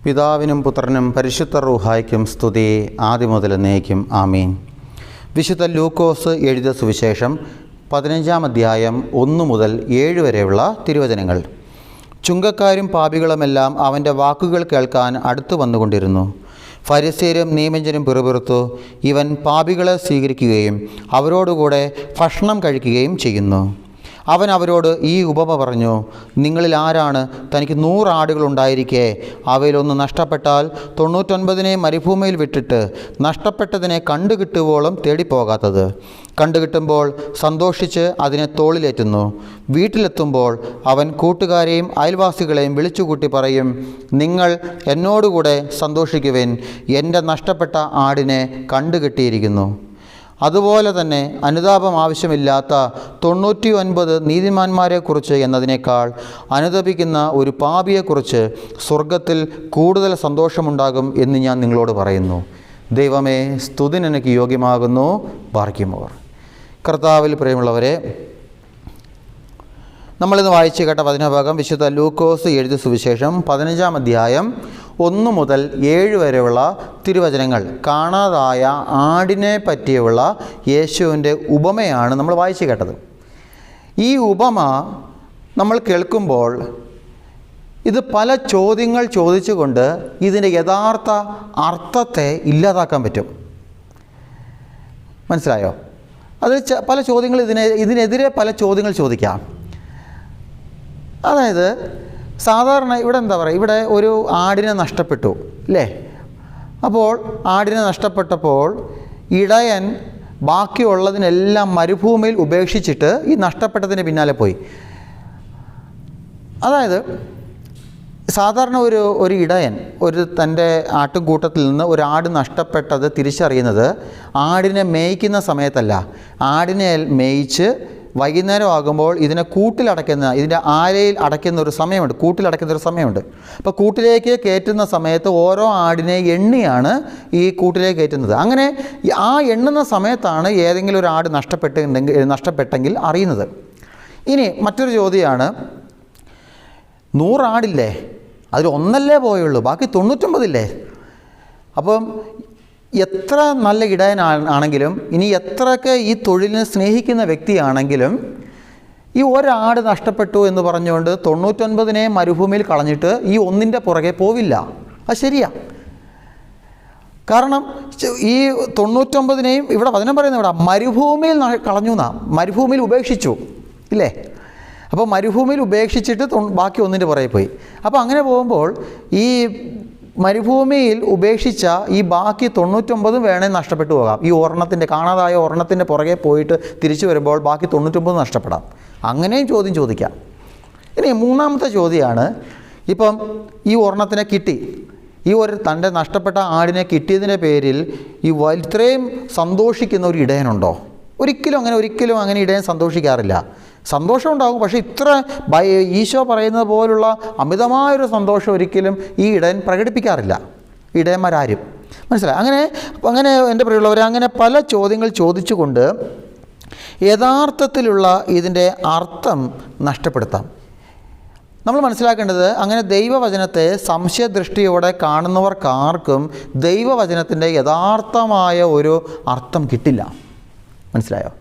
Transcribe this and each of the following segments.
പിതാവിനും പുത്രനും പരിശുദ്ധ റൂഹായ്ക്കും സ്തുതി, ആദ്യം മുതൽ എന്നേക്കും ആമീൻ. വിശുദ്ധ ലൂക്കോസ് എഴുതിയ സുവിശേഷം 15-ാം അധ്യായം 1 മുതൽ 7 വരെയുള്ള തിരുവചനങ്ങൾ. ചുങ്കക്കാരും പാപികളുമെല്ലാം അവൻ്റെ വാക്കുകൾ കേൾക്കാൻ അടുത്തു വന്നുകൊണ്ടിരുന്നു. ഫരിസേരും നിയമജ്ഞരും പിറുപിറുത്തു, ഇവൻ പാപികളെ സ്വീകരിക്കുകയും അവരോടുകൂടെ ഭക്ഷണം കഴിക്കുകയും ചെയ്യുന്നു. അവൻ അവരോട് ഈ ഉപമ പറഞ്ഞു, നിങ്ങളിൽ ആരാണ് തനിക്ക് 100 ആടുകളുണ്ടായിരിക്കെ അവയിലൊന്ന് നഷ്ടപ്പെട്ടാൽ 99 മരുഭൂമിയിൽ വിട്ടിട്ട് നഷ്ടപ്പെട്ടതിനെ കണ്ടുകിട്ടുവോളം തേടിപ്പോകാത്തത്? കണ്ടുകിട്ടുമ്പോൾ സന്തോഷിച്ച് അതിനെ തോളിലേറ്റുന്നു. വീട്ടിലെത്തുമ്പോൾ അവൻ കൂട്ടുകാരെയും അയൽവാസികളെയും വിളിച്ചുകൂട്ടി പറയും, നിങ്ങൾ എന്നോടുകൂടെ സന്തോഷിക്കുവിൻ, എൻ്റെ നഷ്ടപ്പെട്ട ആടിനെ കണ്ടുകിട്ടിയിരിക്കുന്നു. അതുപോലെ തന്നെ അനുതാപം ആവശ്യമില്ലാത്ത 99 നീതിമാന്മാരെക്കുറിച്ച് എന്നതിനേക്കാൾ അനുതപിക്കുന്ന ഒരു പാപിയെക്കുറിച്ച് സ്വർഗത്തിൽ കൂടുതൽ സന്തോഷമുണ്ടാകും എന്ന് ഞാൻ നിങ്ങളോട് പറയുന്നു. ദൈവമേ, സ്തുതി നിനക്ക് യോഗ്യമാകുന്നു. ബാർക്കിമോർ. കർത്താവിൽ പ്രിയമുള്ളവരെ, നമ്മളിന്ന് വായിച്ചു കേട്ട വചനഭാഗം വിശുദ്ധ ലൂക്കോസ് എഴുതിയ സുവിശേഷം 15-ാം അധ്യായം 1 മുതൽ 7 വരെയുള്ള തിരുവചനങ്ങൾ. കാണാതായ ആടിനെ പറ്റിയുള്ള യേശുവിൻ്റെ ഉപമയാണ് നമ്മൾ വായിച്ചു കേട്ടത്. ഈ ഉപമ നമ്മൾ കേൾക്കുമ്പോൾ ഇത് പല ചോദ്യങ്ങൾ ചോദിച്ചുകൊണ്ട് ഇതിൻ്റെ യഥാർത്ഥ അർത്ഥത്തെ ഇല്ലാതാക്കാൻ പറ്റും. മനസ്സിലായോ? അത് പല ചോദ്യങ്ങൾ ഇതിനെതിരെ പല ചോദ്യങ്ങൾ ചോദിക്കാം. അതായത് സാധാരണ ഇവിടെ എന്താ പറയുക, ഇവിടെ ഒരു ആടിനെ നഷ്ടപ്പെട്ടു അല്ലേ? അപ്പോൾ ആടിനെ നഷ്ടപ്പെട്ടപ്പോൾ ഇടയൻ ബാക്കിയുള്ളതിനെല്ലാം മരുഭൂമിയിൽ ഉപേക്ഷിച്ചിട്ട് ഈ നഷ്ടപ്പെട്ടതിന് പിന്നാലെ പോയി. അതായത് സാധാരണ ഒരു ഇടയൻ തൻ്റെ ആട്ടുംകൂട്ടത്തിൽ നിന്ന് ഒരു ആട് നഷ്ടപ്പെട്ടത് തിരിച്ചറിയുന്നത് ആടിനെ മേയ്ക്കുന്ന സമയത്തല്ല. ആടിനെ മേയിച്ച് വൈകുന്നേരം ആകുമ്പോൾ ഇതിനെ ഇതിൻ്റെ ആലയിൽ അടയ്ക്കുന്ന ഒരു സമയമുണ്ട്, കൂട്ടിലടയ്ക്കുന്ന ഒരു സമയമുണ്ട്. അപ്പോൾ കൂട്ടിലേക്ക് കയറ്റുന്ന സമയത്ത് ഓരോ ആടിനെ എണ്ണിയാണ് ഈ കൂട്ടിലേക്ക് കയറ്റുന്നത്. അങ്ങനെ ആ എണ്ണുന്ന സമയത്താണ് ഏതെങ്കിലും ഒരു ആട് നഷ്ടപ്പെട്ടെങ്കിൽ അറിയുന്നത്. ഇനി മറ്റൊരു ചോദ്യമാണ്, 100 ആടില്ലേ, അതിൽ ഒന്നല്ലേ പോയുള്ളൂ, ബാക്കി 99 അപ്പം എത്ര നല്ല ഇടയനാണെങ്കിലും ഇനി എത്രയൊക്കെ ഈ തൊഴിലിനെ സ്നേഹിക്കുന്ന വ്യക്തിയാണെങ്കിലും ഈ ഒരാട് നഷ്ടപ്പെട്ടു എന്ന് പറഞ്ഞുകൊണ്ട് 99 മരുഭൂമിയിൽ കളഞ്ഞിട്ട് ഈ ഒന്നിൻ്റെ പുറകെ പോവില്ല. അത് ശരിയാ. കാരണം ഈ 99 ഇവിടെ വചനം പറയുന്നത് ഇവിടെ മരുഭൂമിയിൽ കളഞ്ഞു എന്നാ, മരുഭൂമിയിൽ ഉപേക്ഷിച്ചു ഇല്ലേ? അപ്പോൾ മരുഭൂമിയിൽ ഉപേക്ഷിച്ചിട്ട് ബാക്കി ഒന്നിൻ്റെ പുറകെ പോയി. അപ്പോൾ അങ്ങനെ പോകുമ്പോൾ ഈ മരുഭൂമിയിൽ ഉപേക്ഷിച്ച ഈ ബാക്കി 99 വേണേൽ നഷ്ടപ്പെട്ടു പോകാം. ഈ കാണാതായ ഒരെണ്ണത്തിൻ്റെ പുറകെ പോയിട്ട് തിരിച്ചു വരുമ്പോൾ ബാക്കി 99 നഷ്ടപ്പെടാം. അങ്ങനെയും ചോദ്യം ചോദിക്കാം. ഇനി മൂന്നാമത്തെ ചോദ്യമാണ്, ഇപ്പം ഈ ഒരെണ്ണത്തിനെ കിട്ടി, തൻ്റെ നഷ്ടപ്പെട്ട ആടിനെ കിട്ടിയതിൻ്റെ പേരിൽ ഇത്രയും സന്തോഷിക്കുന്ന ഒരു ഇടയനുണ്ടോ? ഒരിക്കലും അങ്ങനെ ഇടയൻ സന്തോഷിക്കാറില്ല. സന്തോഷമുണ്ടാകും, പക്ഷേ ഈശോ പറയുന്നത് പോലുള്ള അമിതമായൊരു സന്തോഷം ഒരിക്കലും ഈ ഇടയൻ പ്രകടിപ്പിക്കാറില്ല, ഇടയന്മാരാരും. മനസ്സിലായി? അങ്ങനെ എൻ്റെ പ്രിയമുള്ളവരെ, അങ്ങനെ പല ചോദ്യങ്ങൾ ചോദിച്ചുകൊണ്ട് യഥാർത്ഥത്തിലുള്ള ഇതിൻ്റെ അർത്ഥം നഷ്ടപ്പെടുത്താം. നമ്മൾ മനസ്സിലാക്കേണ്ടത്, അങ്ങനെ ദൈവവചനത്തെ സംശയദൃഷ്ടിയോടെ കാണുന്നവർക്കാർക്കും ദൈവവചനത്തിൻ്റെ യഥാർത്ഥമായ ഒരു അർത്ഥം കിട്ടില്ല. മനസ്സിലായോ?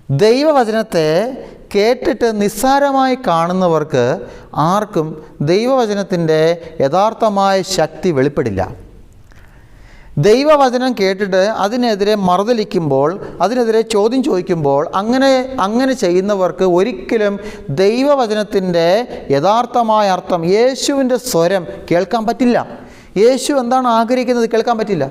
ദൈവവചനത്തെ കേട്ടിട്ട് നിസ്സാരമായി കാണുന്നവർക്ക് ആർക്കും ദൈവവചനത്തിൻ്റെ യഥാർത്ഥമായ ശക്തി വെളിപ്പെടില്ല. ദൈവവചനം കേട്ടിട്ട് അതിനെതിരെ മറുതലിക്കുമ്പോൾ, അതിനെതിരെ ചോദ്യം ചോദിക്കുമ്പോൾ, അങ്ങനെ ചെയ്യുന്നവർക്ക് ഒരിക്കലും ദൈവവചനത്തിൻ്റെ യഥാർത്ഥമായ അർത്ഥം, യേശുവിൻ്റെ സ്വരം കേൾക്കാൻ പറ്റില്ല. യേശു എന്താണ് ആഗ്രഹിക്കുന്നത് കേൾക്കാൻ പറ്റില്ല.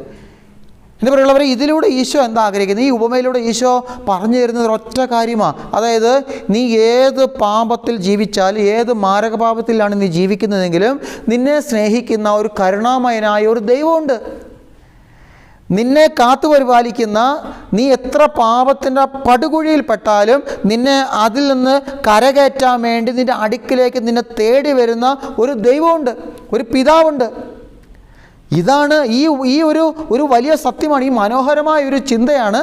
എൻ്റെ പറയുള്ളവരെ, ഇതിലൂടെ ഈശോ എന്താ ആഗ്രഹിക്കുന്നത്? ഈ ഉപമയിലൂടെ ഈശോ പറഞ്ഞു തരുന്നത് ഒരൊറ്റ കാര്യമാണ്. അതായത് നീ ഏത് പാപത്തിൽ ജീവിച്ചാൽ, ഏത് മാരകപാപത്തിലാണ് നീ ജീവിക്കുന്നതെങ്കിലും നിന്നെ സ്നേഹിക്കുന്ന ഒരു കരുണാമയനായ ഒരു ദൈവമുണ്ട്. നിന്നെ കാത്തുപരിപാലിക്കുന്ന, നീ എത്ര പാപത്തിൻ്റെ പടുകുഴിയിൽപ്പെട്ടാലും നിന്നെ അതിൽ നിന്ന് കരകയറ്റാൻ വേണ്ടി നിൻ്റെ അടുക്കിലേക്ക് നിന്നെ തേടി വരുന്ന ഒരു ദൈവമുണ്ട്, ഒരു പിതാവുണ്ട്. ഇതാണ് ഈ ഒരു വലിയ സത്യമാണ്. ഈ മനോഹരമായ ഒരു ചിന്തയാണ്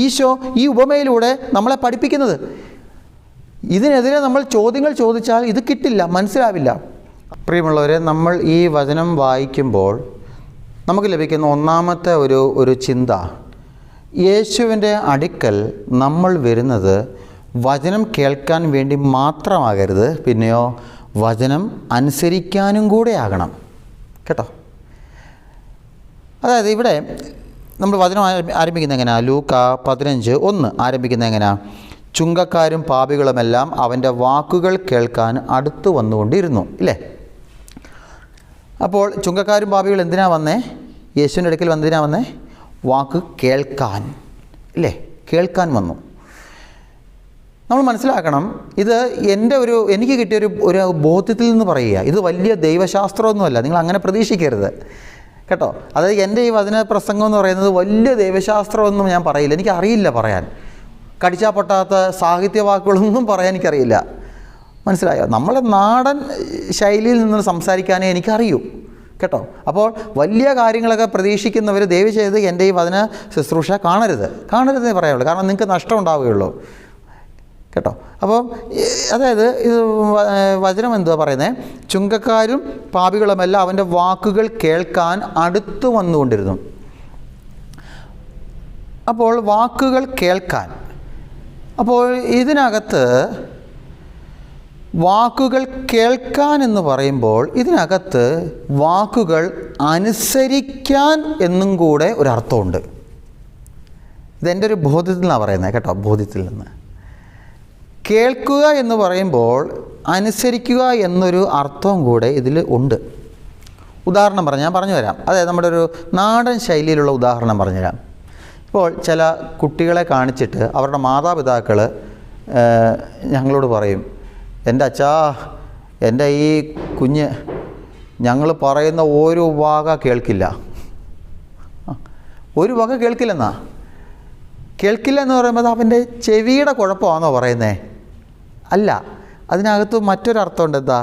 ഈശോ ഈ ഉപമയിലൂടെ നമ്മളെ പഠിപ്പിക്കുന്നത്. ഇതിനെതിരെ നമ്മൾ ചോദ്യങ്ങൾ ചോദിച്ചാൽ ഇത് കിട്ടില്ല, മനസ്സിലാവില്ല. പ്രിയമുള്ളവരെ, നമ്മൾ ഈ വചനം വായിക്കുമ്പോൾ നമുക്ക് ലഭിക്കുന്ന ഒന്നാമത്തെ ഒരു ചിന്ത, യേശുവിൻ്റെ അടുക്കൽ നമ്മൾ വരുന്നത് വചനം കേൾക്കാൻ വേണ്ടി മാത്രമാകരുത്, പിന്നെയോ വചനം അനുസരിക്കാനും കൂടെ ആകണം കേട്ടോ. അതായത് ഇവിടെ നമ്മൾ വചനം ആരംഭിക്കുന്നത് എങ്ങനെയാണ്? ലൂക്ക 15:1 ആരംഭിക്കുന്നത് എങ്ങനെയാണ്? ചുങ്കക്കാരും പാപികളുമെല്ലാം അവൻ്റെ വാക്കുകൾ കേൾക്കാൻ അടുത്ത് വന്നുകൊണ്ടിരുന്നു, ഇല്ലേ? അപ്പോൾ ചുങ്കക്കാരും പാപികൾ എന്തിനാ വന്നേ? യേശുവിൻ്റെ അടുക്കൽ എന്തിനാ വന്നേ? വാക്ക് കേൾക്കാൻ, ഇല്ലേ? കേൾക്കാൻ വന്നു. നമ്മൾ മനസ്സിലാക്കണം, ഇത് എനിക്ക് കിട്ടിയ ഒരു ബോധ്യത്തിൽ നിന്ന് പറയുക. ഇത് വലിയ ദൈവശാസ്ത്രമൊന്നുമല്ല, നിങ്ങൾ അങ്ങനെ പ്രതീക്ഷിക്കരുത് കേട്ടോ. അതായത് എൻ്റെ ഈ വചന പ്രസംഗം എന്ന് പറയുന്നത് വലിയ ദൈവശാസ്ത്രമൊന്നും ഞാൻ പറയില്ല, എനിക്കറിയില്ല പറയാൻ. കടിച്ചാൽ പൊട്ടാത്ത സാഹിത്യവാക്കുകളൊന്നും പറയാൻ എനിക്കറിയില്ല, മനസ്സിലായോ? നമ്മളെ നാടൻ ശൈലിയിൽ നിന്ന് സംസാരിക്കാനേ എനിക്കറിയൂ കേട്ടോ. അപ്പോൾ വലിയ കാര്യങ്ങളൊക്കെ പ്രതീക്ഷിക്കുന്നവർ ദയവ് ചെയ്ത് എൻ്റെ ഈ വചന ശുശ്രൂഷ കാണരുതെന്നേ പറയാവുള്ളൂ. കാരണം നിങ്ങൾക്ക് നഷ്ടം ഉണ്ടാവുകയുള്ളൂ കേട്ടോ. അപ്പോൾ അതായത് ഇത് വചനം എന്തുവാ പറയുന്നത്? ചുങ്കക്കാരും പാപികളുമെല്ലാം അവൻ്റെ വാക്കുകൾ കേൾക്കാൻ അടുത്ത് വന്നുകൊണ്ടിരുന്നു. അപ്പോൾ വാക്കുകൾ കേൾക്കാൻ, അപ്പോൾ ഇതിനകത്ത് വാക്കുകൾ കേൾക്കാൻ എന്ന് പറയുമ്പോൾ ഇതിനകത്ത് വാക്കുകൾ അനുസരിക്കാൻ എന്നും കൂടെ ഒരർത്ഥമുണ്ട്. ഇതെൻ്റെ ഒരു ബോധ്യത്തിൽ നിന്നാണ് പറയുന്നത് കേട്ടോ, ബോധ്യത്തിൽ നിന്ന്. കേൾക്കുക എന്ന് പറയുമ്പോൾ അനുസരിക്കുക എന്നൊരു അർത്ഥവും കൂടെ ഇതിൽ ഉണ്ട്. ഉദാഹരണം ഞാൻ പറഞ്ഞു തരാം. അതായത് നമ്മുടെ ഒരു നാടൻ ശൈലിയിലുള്ള ഉദാഹരണം പറഞ്ഞുതരാം. ഇപ്പോൾ ചില കുട്ടികളെ കാണിച്ചിട്ട് അവരുടെ മാതാപിതാക്കൾ ഞങ്ങളോട് പറയും, എൻ്റെ അച്ഛാ, എൻ്റെ ഈ കുഞ്ഞ് ഞങ്ങൾ പറയുന്ന ഒരു വക കേൾക്കില്ല. ഒരു വക കേൾക്കില്ലെന്നാ. കേൾക്കില്ല എന്ന് പറയുമ്പോൾ അവൻ്റെ ചെവിയുടെ കുഴപ്പമാണോ പറയുന്നേ? അല്ല, അതിനകത്ത് മറ്റൊരർത്ഥമുണ്ട്. എന്താ?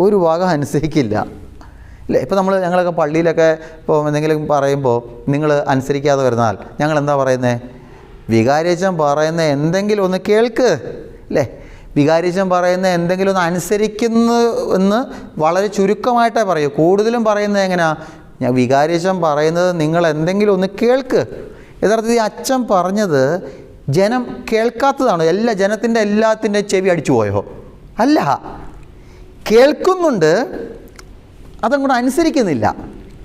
ഒരു വക അനുസരിക്കില്ല, ഇല്ലേ? ഇപ്പോൾ ഞങ്ങളൊക്കെ പള്ളിയിലൊക്കെ ഇപ്പോൾ എന്തെങ്കിലും പറയുമ്പോൾ നിങ്ങൾ അനുസരിക്കാതെ വരുന്നാൽ ഞങ്ങൾ എന്താ പറയുന്നത്? വികാരിയച്ഛൻ പറയുന്ന എന്തെങ്കിലും ഒന്ന് കേൾക്ക്, ഇല്ലേ? വികാരിയച്ഛൻ പറയുന്ന എന്തെങ്കിലും ഒന്ന് അനുസരിക്കുന്നു എന്ന് വളരെ ചുരുക്കമായിട്ടേ പറയൂ. കൂടുതലും പറയുന്നത് എങ്ങനെയാണ്? വികാരിയച്ഛൻ പറയുന്നത് നിങ്ങൾ എന്തെങ്കിലും ഒന്ന് കേൾക്ക്. യഥാർത്ഥത്തിൽ അച്ഛൻ പറഞ്ഞത് ജനം കേൾക്കാത്തതാണ്. ജനത്തിൻ്റെ എല്ലാത്തിൻ്റെ ചെവി അടിച്ചു പോയോ? അല്ല, കേൾക്കുന്നുണ്ട്, അതങ്ങോട്ട് അനുസരിക്കുന്നില്ല,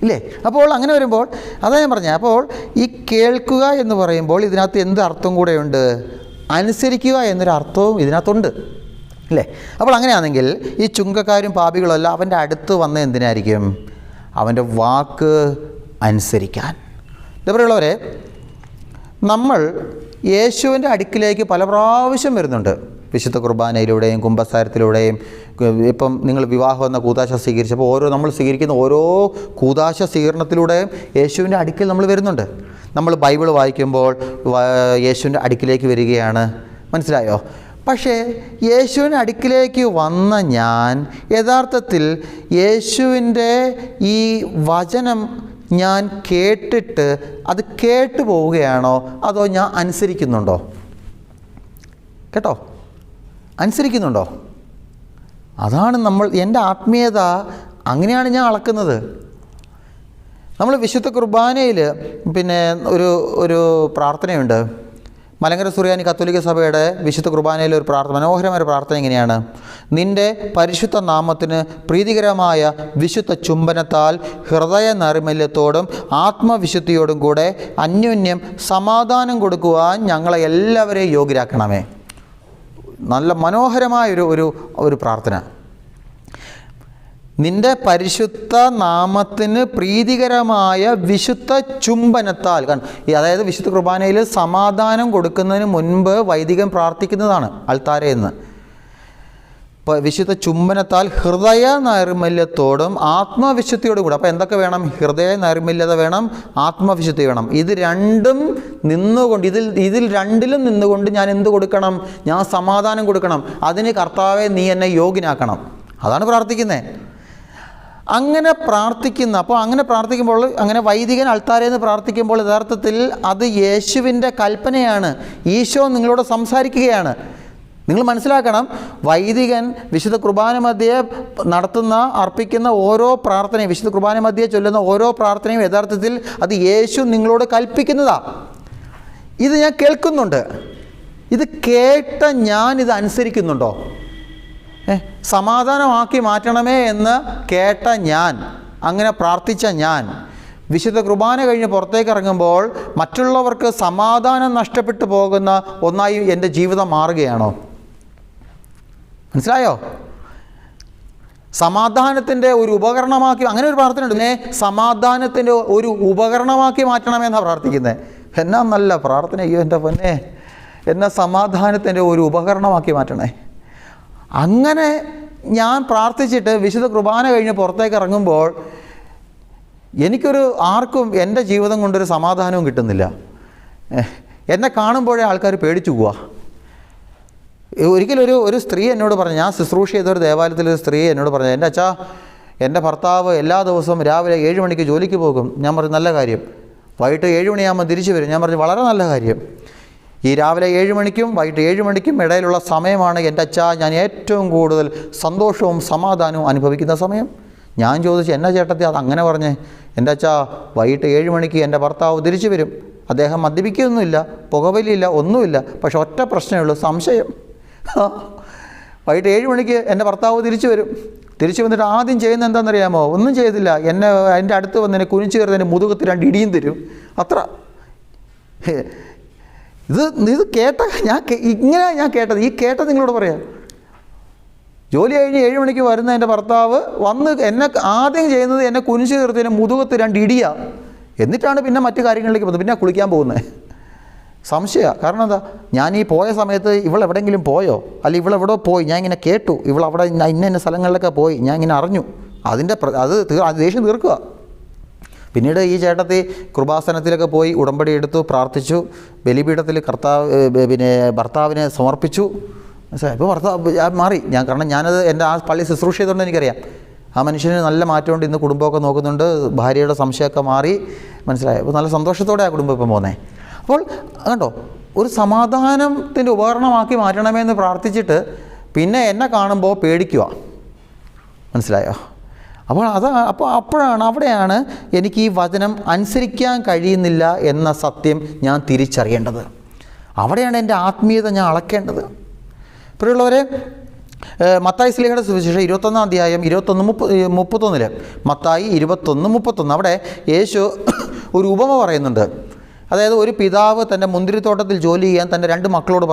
ഇല്ലേ? അപ്പോൾ അങ്ങനെ വരുമ്പോൾ അതാ ഞാൻ പറഞ്ഞത്. അപ്പോൾ ഈ കേൾക്കുക എന്ന് പറയുമ്പോൾ ഇതിനകത്ത് എന്ത് അർത്ഥം കൂടെയുണ്ട്? അനുസരിക്കുക എന്നൊരു അർത്ഥവും ഇതിനകത്തുണ്ട്, അല്ലേ? അപ്പോൾ അങ്ങനെയാണെങ്കിൽ ഈ ചുങ്കക്കാരും പാപികളുമല്ല അവൻ്റെ അടുത്ത് വന്ന എന്തിനായിരിക്കും? അവൻ്റെ വാക്ക് അനുസരിക്കാൻ. ഇതേപോലെയുള്ളവരെ, നമ്മൾ യേശുവിൻ്റെ അടുക്കിലേക്ക് പല പ്രാവശ്യം വരുന്നുണ്ട്. വിശുദ്ധ കുർബാനയിലൂടെയും കുമ്പസാരത്തിലൂടെയും. ഇപ്പം നിങ്ങൾ വിവാഹം എന്ന കൂതാശ സ്വീകരിച്ചപ്പോൾ നമ്മൾ സ്വീകരിക്കുന്ന ഓരോ കൂതാശ സ്വീകരണത്തിലൂടെയും യേശുവിൻ്റെ അടുക്കിൽ നമ്മൾ വരുന്നുണ്ട്. നമ്മൾ ബൈബിൾ വായിക്കുമ്പോൾ യേശുവിൻ്റെ അടുക്കിലേക്ക് വരികയാണ്, മനസ്സിലായോ? പക്ഷേ യേശുവിൻ്റെ അടുക്കിലേക്ക് വന്ന ഞാൻ യഥാർത്ഥത്തിൽ യേശുവിൻ്റെ ഈ വചനം ഞാൻ കേട്ടിട്ട് അത് കേട്ടു പോവുകയാണോ, അതോ ഞാൻ അനുസരിക്കുന്നുണ്ടോ? കേട്ടോ, അനുസരിക്കുന്നുണ്ടോ? അതാണ് എൻ്റെ ആത്മീയത. അങ്ങനെയാണ് ഞാൻ അളക്കുന്നത്. നമ്മൾ വിശുദ്ധ കുർബാനയിൽ പിന്നെ ഒരു പ്രാർത്ഥനയുണ്ട്. മലങ്കര സുറിയാനി കത്തോലിക്ക സഭയുടെ വിശുദ്ധ കുർബാനയിലെ ഒരു പ്രാർത്ഥന, മനോഹരമായ പ്രാർത്ഥന ഇങ്ങനെയാണ്: നിൻ്റെ പരിശുദ്ധ നാമത്തിന് പ്രീതികരമായ വിശുദ്ധ ചുംബനത്താൽ ഹൃദയ നൈർമല്യത്തോടും ആത്മവിശുദ്ധിയോടും കൂടെ അന്യോന്യം സമാധാനം കൊടുക്കുവാൻ ഞങ്ങളെ എല്ലാവരെയും യോഗ്യരാക്കണമേ. നല്ല മനോഹരമായ ഒരു പ്രാർത്ഥന. നിൻ്റെ പരിശുദ്ധ നാമത്തിന് പ്രീതികരമായ വിശുദ്ധ ചുംബനത്താൽ, അതായത് വിശുദ്ധ കുർബാനയിൽ സമാധാനം കൊടുക്കുന്നതിന് മുൻപ് വൈദികൻ പ്രാർത്ഥിക്കുന്നതാണ് അൾത്താരയെന്ന്. വിശുദ്ധ ചുംബനത്താൽ ഹൃദയ നൈർമല്യത്തോടും ആത്മവിശുദ്ധിയോടും കൂടെ. അപ്പോൾ എന്തൊക്കെ വേണം? ഹൃദയ നൈർമല്യത വേണം, ആത്മവിശുദ്ധി വേണം. ഇത് രണ്ടും നിന്നുകൊണ്ട്, ഇതിൽ രണ്ടിലും നിന്നുകൊണ്ട് ഞാൻ എന്ത് കൊടുക്കണം? ഞാൻ സമാധാനം കൊടുക്കണം. അതിന് കർത്താവെ നീ എന്നെ യോഗ്യനാക്കണം. അതാണ് പ്രാർത്ഥിക്കുന്നത്. അങ്ങനെ പ്രാർത്ഥിക്കുമ്പോൾ അങ്ങനെ വൈദികൻ അൾത്താരയെന്ന് പ്രാർത്ഥിക്കുമ്പോൾ യഥാർത്ഥത്തിൽ അത് യേശുവിൻ്റെ കൽപ്പനയാണ്. ഈശോ നിങ്ങളോട് സംസാരിക്കുകയാണ്. നിങ്ങൾ മനസ്സിലാക്കണം, വൈദികൻ വിശുദ്ധ കുർബാന മധ്യേ അർപ്പിക്കുന്ന ഓരോ പ്രാർത്ഥനയും, വിശുദ്ധ കുർബാന മധ്യേ ചൊല്ലുന്ന ഓരോ പ്രാർത്ഥനയും യഥാർത്ഥത്തിൽ അത് യേശു നിങ്ങളോട് കൽപ്പിക്കുന്നതാണ്. ഇത് ഞാൻ കേൾക്കുന്നുണ്ട്, ഇത് കേട്ട ഞാനിത് അനുസരിക്കുന്നുണ്ടോ? സമാധാനമാക്കി മാറ്റണമേ എന്ന് കേട്ട ഞാൻ, അങ്ങനെ പ്രാർത്ഥിച്ച ഞാൻ, വിശുദ്ധ കുർബാന കഴിഞ്ഞ് പുറത്തേക്ക് ഇറങ്ങുമ്പോൾ മറ്റുള്ളവർക്ക് സമാധാനം നഷ്ടപ്പെട്ടു പോകുന്ന ഒന്നായി എൻ്റെ ജീവിതം മാറുകയാണോ? മനസ്സിലായോ? സമാധാനത്തിൻ്റെ ഒരു ഉപകരണമാക്കി, അങ്ങനെ ഒരു പ്രാർത്ഥന ഉണ്ട്, സമാധാനത്തിൻ്റെ ഒരു ഉപകരണമാക്കി മാറ്റണമെന്നാണ് പ്രാർത്ഥിക്കുന്നത്. എന്നാ നല്ല പ്രാർത്ഥന! അയ്യോ എൻ്റെ പൊന്നെ, എന്നെ സമാധാനത്തിൻ്റെ ഒരു ഉപകരണമാക്കി മാറ്റണേ. അങ്ങനെ ഞാൻ പ്രാർത്ഥിച്ചിട്ട് വിശുദ്ധ കുർബാന കഴിഞ്ഞ് പുറത്തേക്ക് ഇറങ്ങുമ്പോൾ ആർക്കും എൻ്റെ ജീവിതം കൊണ്ടൊരു സമാധാനവും കിട്ടുന്നില്ല. എന്നെ കാണുമ്പോഴേ ആൾക്കാർ പേടിച്ചു പോവുക. ഒരിക്കലൊരു സ്ത്രീ എന്നോട് പറഞ്ഞു, ഞാൻ ശുശ്രൂഷ ചെയ്തൊരു ദേവാലയത്തിലൊരു സ്ത്രീ എന്നോട് പറഞ്ഞു, എൻ്റെ അച്ഛാ, എൻ്റെ ഭർത്താവ് എല്ലാ ദിവസവും രാവിലെ 7 മണിക്ക് ജോലിക്ക് പോകും. ഞാൻ പറഞ്ഞു നല്ല കാര്യം. വൈകിട്ട് 7 മണിയാകുമ്പോൾ തിരിച്ചു വരും. ഞാൻ പറഞ്ഞു വളരെ നല്ല കാര്യം. ഈ രാവിലെ 7 മണിക്കും വൈകിട്ട് 7 മണിക്കും ഇടയിലുള്ള സമയമാണ് എൻ്റെ അച്ഛാ ഞാൻ ഏറ്റവും കൂടുതൽ സന്തോഷവും സമാധാനവും അനുഭവിക്കുന്ന സമയം. ഞാൻ ചോദിച്ചു, എന്നാ ചേട്ടത്തി അത് അങ്ങനെ പറഞ്ഞേ? എൻ്റെ അച്ഛാ, വൈകിട്ട് 7 മണിക്ക് എൻ്റെ ഭർത്താവ് തിരിച്ചു വരും. അദ്ദേഹം മദ്യപിക്കുകയൊന്നുമില്ല, പുകവലിയില്ല, ഒന്നുമില്ല. പക്ഷെ ഒറ്റ പ്രശ്നമേ ഉള്ളൂ, സംശയം. വൈകിട്ട് 7 മണിക്ക് എൻ്റെ ഭർത്താവ് തിരിച്ചു വരും. തിരിച്ചു വന്നിട്ട് ആദ്യം ചെയ്യുന്നത് എന്താണെന്നറിയാമോ? ഒന്നും ചെയ്തില്ല, എൻ്റെ അടുത്ത് വന്ന് എന്നെ കുനിച്ചു കയറി എൻ്റെ മുതുകത്ത് 2 ഇടിയും തരും. അത്ര. ഇത് കേട്ട ഇങ്ങനെയാണ് ഞാൻ കേട്ടത്. ഈ കേട്ടത് നിങ്ങളോട് പറയാം. ജോലി കഴിഞ്ഞ് 7 മണിക്ക് വരുന്ന എൻ്റെ ഭർത്താവ് വന്ന് എന്നെ ആദ്യം ചെയ്യുന്നത് എന്നെ കുനിച്ചു കയറി എൻ്റെ മുതുകത്ത് 2 ഇടിയാണ്. എന്നിട്ടാണ് പിന്നെ മറ്റു കാര്യങ്ങളിലേക്ക് പോകുന്നത്. പിന്നെ കുളിക്കാൻ പോകുന്നത്. സംശയമാണ്. കാരണം എന്താ? ഞാൻ ഈ പോയ സമയത്ത് ഇവളെവിടെയെങ്കിലും പോയോ, അല്ലെങ്കിൽ ഇവളെവിടെ പോയി, ഞാൻ ഇങ്ങനെ കേട്ടു, ഇവളവിടെ ഇന്ന സ്ഥലങ്ങളിലൊക്കെ പോയി, ഞാൻ ഇങ്ങനെ അറിഞ്ഞു. അത് ദേഷ്യം തീർക്കുക. പിന്നീട് ഈ ചേട്ടത്തി കൃപാസനത്തിലൊക്കെ പോയി ഉടമ്പടി എടുത്തു, പ്രാർത്ഥിച്ചു, ബലിപീഠത്തിൽ ഭർത്താവിനെ സമർപ്പിച്ചു. മനസ്സിലായി? ഇപ്പോൾ ഭർത്താവ് മാറി. കാരണം ഞാനത് എൻ്റെ ആ പള്ളി ശുശ്രൂഷ ചെയ്തുകൊണ്ട് എനിക്കറിയാം. ആ മനുഷ്യന് നല്ല മാറ്റമുണ്ട്. ഇന്ന് കുടുംബമൊക്കെ നോക്കുന്നുണ്ട്, ഭാര്യയുടെ സംശയമൊക്കെ മാറി. മനസ്സിലായി? അപ്പോൾ നല്ല സന്തോഷത്തോടെ ആ കുടുംബം ഇപ്പം പോകുന്നത്. അപ്പോൾ കണ്ടോ, ഒരു സമാധാനത്തിൻ്റെ ഉപകരണമാക്കി മാറ്റണമെന്ന് പ്രാർത്ഥിച്ചിട്ട് പിന്നെ എന്നെ കാണുമ്പോൾ പേടിക്കുക. മനസ്സിലായോ? അവിടെയാണ് എനിക്ക് ഈ വചനം അനുസരിക്കാൻ കഴിയുന്നില്ല എന്ന സത്യം ഞാൻ തിരിച്ചറിയേണ്ടത്. അവിടെയാണ് എൻ്റെ ആത്മീയത ഞാൻ അളക്കേണ്ടത്. പ്രിയമുള്ളവരെ, മത്തായി ശ്ലീഹയുടെ സുവിശേഷം 21-ാം അധ്യായം 21-31 മത്തായി 21-31 അവിടെ യേശു ഒരു ഉപമ പറയുന്നുണ്ട്. അതായത് ഒരു പിതാവ് തൻ്റെ മുന്തിരിത്തോട്ടത്തിൽ ജോലി ചെയ്യാൻ തൻ്റെ 2 മക്കളോട്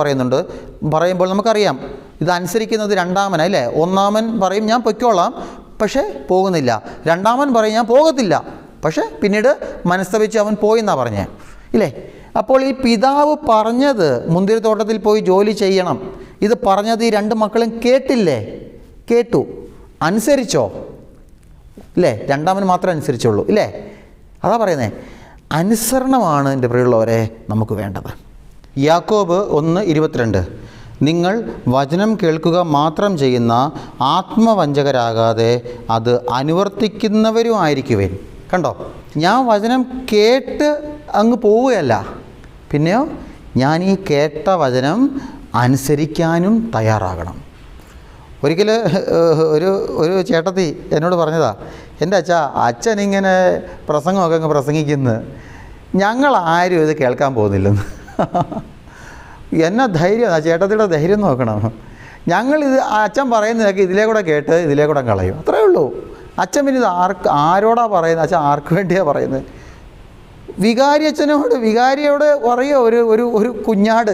പറയുമ്പോൾ നമുക്കറിയാം ഇത് അനുസരിക്കുന്നത് രണ്ടാമനാണ്, അല്ലേ? ഒന്നാമൻ പറയും ഞാൻ പൊയ്ക്കോളാം, പക്ഷേ പോകുന്നില്ല. രണ്ടാമൻ പറയും ഞാൻ പോകത്തില്ല, പക്ഷേ പിന്നീട് മനസ്തപിച്ച് അവൻ പോയെന്നാണ് പറഞ്ഞത്, ഇല്ലേ? അപ്പോൾ ഈ പിതാവ് പറഞ്ഞത് മുന്തിരിത്തോട്ടത്തിൽ പോയി ജോലി ചെയ്യണം, ഇത് പറഞ്ഞത് ഈ 2 മക്കളും കേട്ടില്ലേ? കേട്ടു. അനുസരിച്ചോ? ഇല്ലേ? രണ്ടാമൻ മാത്രമേ അനുസരിച്ചുള്ളൂ, ഇല്ലേ? അതാ പറയുന്നത്. അനുസരണമാണ് എൻ്റെ പ്രിയമുള്ളവരെ നമുക്ക് വേണ്ടത്. യാക്കോബ് 1:22 നിങ്ങൾ വചനം കേൾക്കുക മാത്രം ചെയ്യുന്ന ആത്മവഞ്ചകരാകാതെ അത് അനുവർത്തിക്കുന്നവരുമായിരിക്കുവേൻ. കണ്ടോ, ഞാൻ വചനം കേട്ട് അങ്ങ് പോവുകയല്ല, പിന്നെയോ ഞാൻ ഈ കേട്ട വചനം അനുസരിക്കാനും തയ്യാറാകണം. ഒരിക്കൽ ഒരു ചേട്ടത്തി എന്നോട് പറഞ്ഞതാ, എൻ്റെ അച്ഛനിങ്ങനെ പ്രസംഗമൊക്കെ അങ്ങ് പ്രസംഗിക്കുന്നു, ഞങ്ങളാരും ഇത് കേൾക്കാൻ പോകുന്നില്ലെന്ന്. എന്നാ ധൈര്യം, ആ ചേട്ടത്തിയുടെ ധൈര്യം നോക്കണം. ഞങ്ങളിത് അച്ഛൻ പറയുന്നതൊക്കെ ഇതിലേ കൂടെ കേട്ട് ഇതിലേ കൂടെ കളയും, അത്രേ ഉള്ളൂ. അച്ഛൻ പിന്നെ ഇത് ആരോടാ പറയുന്നത്? അച്ഛൻ ആർക്ക് വേണ്ടിയാണ് പറയുന്നത്? വികാരിയോട് പറയുക ഒരു കുഞ്ഞാട്,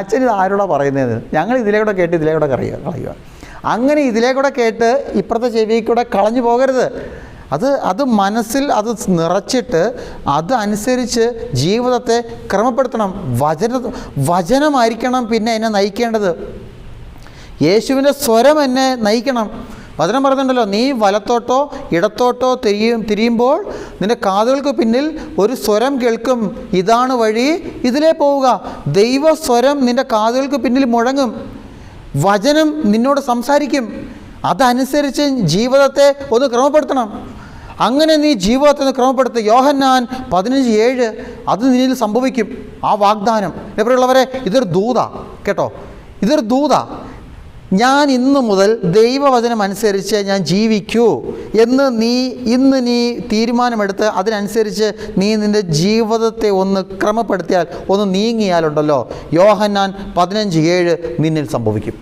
അച്ഛൻ ഇത് ആരോടാ പറയുന്നത്? ഞങ്ങൾ ഇതിലേ കൂടെ കേട്ട് ഇതിലേ കൂടെ കളയുക. അങ്ങനെ ഇതിലേ കൂടെ കേട്ട് ഇപ്പുറത്തെ ചെവിയിൽ കൂടെ കളഞ്ഞു പോകരുത്. അത് മനസ്സിൽ അത് നിറച്ചിട്ട് അതനുസരിച്ച് ജീവിതത്തെ ക്രമപ്പെടുത്തണം. വചനമായിരിക്കണം പിന്നെ എന്നെ നയിക്കേണ്ടത്. യേശുവിൻ്റെ സ്വരം എന്നെ നയിക്കണം. വചനം പറയുന്നുണ്ടല്ലോ, നീ വലത്തോട്ടോ ഇടത്തോട്ടോ തിരിയുമ്പോൾ നിൻ്റെ കാതുകൾക്ക് പിന്നിൽ ഒരു സ്വരം കേൾക്കും, ഇതാണ് വഴി, ഇതിലേ പോവുക. ദൈവസ്വരം നിൻ്റെ കാതുകൾക്ക് പിന്നിൽ മുഴങ്ങും. വചനം നിന്നോട് സംസാരിക്കും. അതനുസരിച്ച് ജീവിതത്തെ ഒന്ന് ക്രമപ്പെടുത്തണം. അങ്ങനെ നീ ജീവിതത്തെ ഒന്ന് ക്രമപ്പെടുത്തുക. യോഹന്നാൻ 15:7 അത് നിന്നിൽ സംഭവിക്കും, ആ വാഗ്ദാനം. എപ്പോഴുള്ളവരെ, ഇതൊരു ദൂത കേട്ടോ. ഇതൊരു ദൂതാ. ഞാൻ ഇന്നു മുതൽ ദൈവവചനം അനുസരിച്ച് ഞാൻ ജീവിക്കൂ എന്ന് നീ തീരുമാനമെടുത്ത് അതിനനുസരിച്ച് നീ നിൻ്റെ ജീവിതത്തെ ഒന്ന് ക്രമപ്പെടുത്തിയാൽ, ഒന്ന് നീങ്ങിയാലുണ്ടല്ലോ, യോഹന്നാൻ 15:7 നിന്നിൽ സംഭവിക്കും.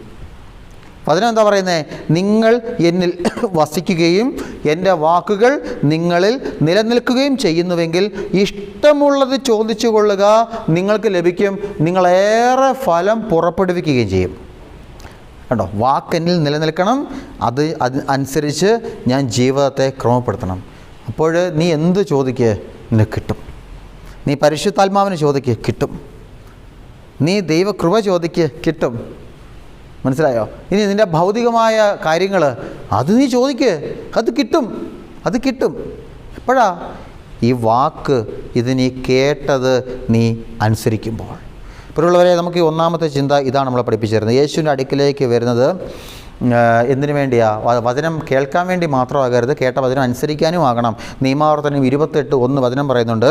അതിനെന്താ പറയുന്നത്? നിങ്ങൾ എന്നിൽ വസിക്കുകയും എൻ്റെ വാക്കുകൾ നിങ്ങളിൽ നിലനിൽക്കുകയും ചെയ്യുന്നുവെങ്കിൽ ഇഷ്ടമുള്ളത് ചോദിച്ചു കൊള്ളുക, നിങ്ങൾക്ക് ലഭിക്കും, നിങ്ങളേറെ ഫലം പുറപ്പെടുവിക്കുകയും ചെയ്യും. കണ്ടോ, വാക്കെന്നിൽ നിലനിൽക്കണം, അത് അനുസരിച്ച് ഞാൻ ജീവിതത്തെ ക്രമപ്പെടുത്തണം. അപ്പോൾ നീ എന്ത് ചോദിക്കുക, നിനക്ക് കിട്ടും. നീ പരിശുദ്ധാത്മാവിനെ ചോദിക്കുക, കിട്ടും. നീ ദൈവകൃപ ചോദിക്കുക, കിട്ടും. മനസ്സിലായോ? ഇനി നിൻ്റെ ഭൗതികമായ കാര്യങ്ങൾ അത് നീ ചോദിക്കുക, അത് കിട്ടും, അത് കിട്ടും. എപ്പോഴാ? ഈ വാക്ക് ഇത് നീ കേട്ടത് നീ അനുസരിക്കുമ്പോൾ. ഇപ്പോഴുള്ളവരെ, നമുക്ക് ഈ ഒന്നാമത്തെ ചിന്ത ഇതാണ് നമ്മളെ പഠിപ്പിച്ചിരുന്നത്. യേശുവിൻ്റെ അടുക്കിലേക്ക് വരുന്നത് എന്തിനു വേണ്ടിയാണ്? വചനം കേൾക്കാൻ വേണ്ടി മാത്രമാകരുത്, കേട്ട വചനം അനുസരിക്കാനും ആകണം. നിയമാവർത്തനം 28:1 വചനം പറയുന്നുണ്ട്,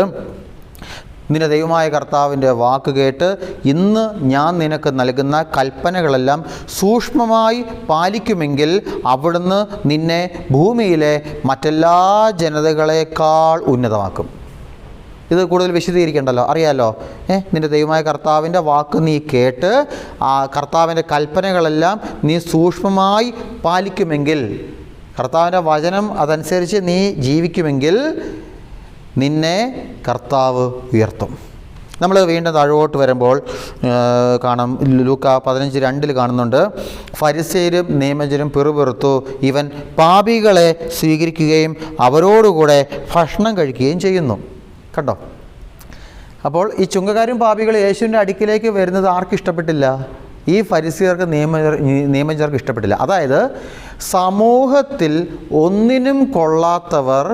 നിന്റെ ദൈവമായ കർത്താവിൻ്റെ വാക്ക് കേട്ട് ഇന്ന് ഞാൻ നിനക്ക് നൽകുന്ന കൽപ്പനകളെല്ലാം സൂക്ഷ്മമായി പാലിക്കുമെങ്കിൽ അവിടുന്ന് നിന്നെ ഭൂമിയിലെ മറ്റെല്ലാ ജനതകളേക്കാൾ ഉന്നതമാക്കും. ഇത് കൂടുതൽ വിശദീകരിക്കണ്ടല്ലോ, അറിയാമല്ലോ. നിൻ്റെ ദൈവമായ കർത്താവിൻ്റെ വാക്ക് നീ കേട്ട് ആ കർത്താവിൻ്റെ കൽപ്പനകളെല്ലാം നീ സൂക്ഷ്മമായി പാലിക്കുമെങ്കിൽ, കർത്താവിൻ്റെ വചനം അതനുസരിച്ച് നീ ജീവിക്കുമെങ്കിൽ നിന്നെ കർത്താവ് ഉയർത്തും. നമ്മൾ വീണ്ടും താഴോട്ട് വരുമ്പോൾ കാണാം, ലൂക്ക 15:2 കാണുന്നുണ്ട്, ഫരിസേയരും നിയമജ്ഞരും പിറുപിറുത്തു, ഇവൻ പാപികളെ സ്വീകരിക്കുകയും അവരോടുകൂടെ ഭക്ഷണം കഴിക്കുകയും ചെയ്യുന്നു. കണ്ടോ? അപ്പോൾ ഈ ചുങ്കക്കാരും പാപികളും യേശുവിൻ്റെ അടുക്കിലേക്ക് വരുന്നത് ആർക്കും ഇഷ്ടപ്പെട്ടില്ല? ഈ ഫരിസേയർക്ക് നിയമജ്ഞർക്ക് ഇഷ്ടപ്പെട്ടില്ല. അതായത് സമൂഹത്തിൽ ഒന്നിനും കൊള്ളാത്തവർ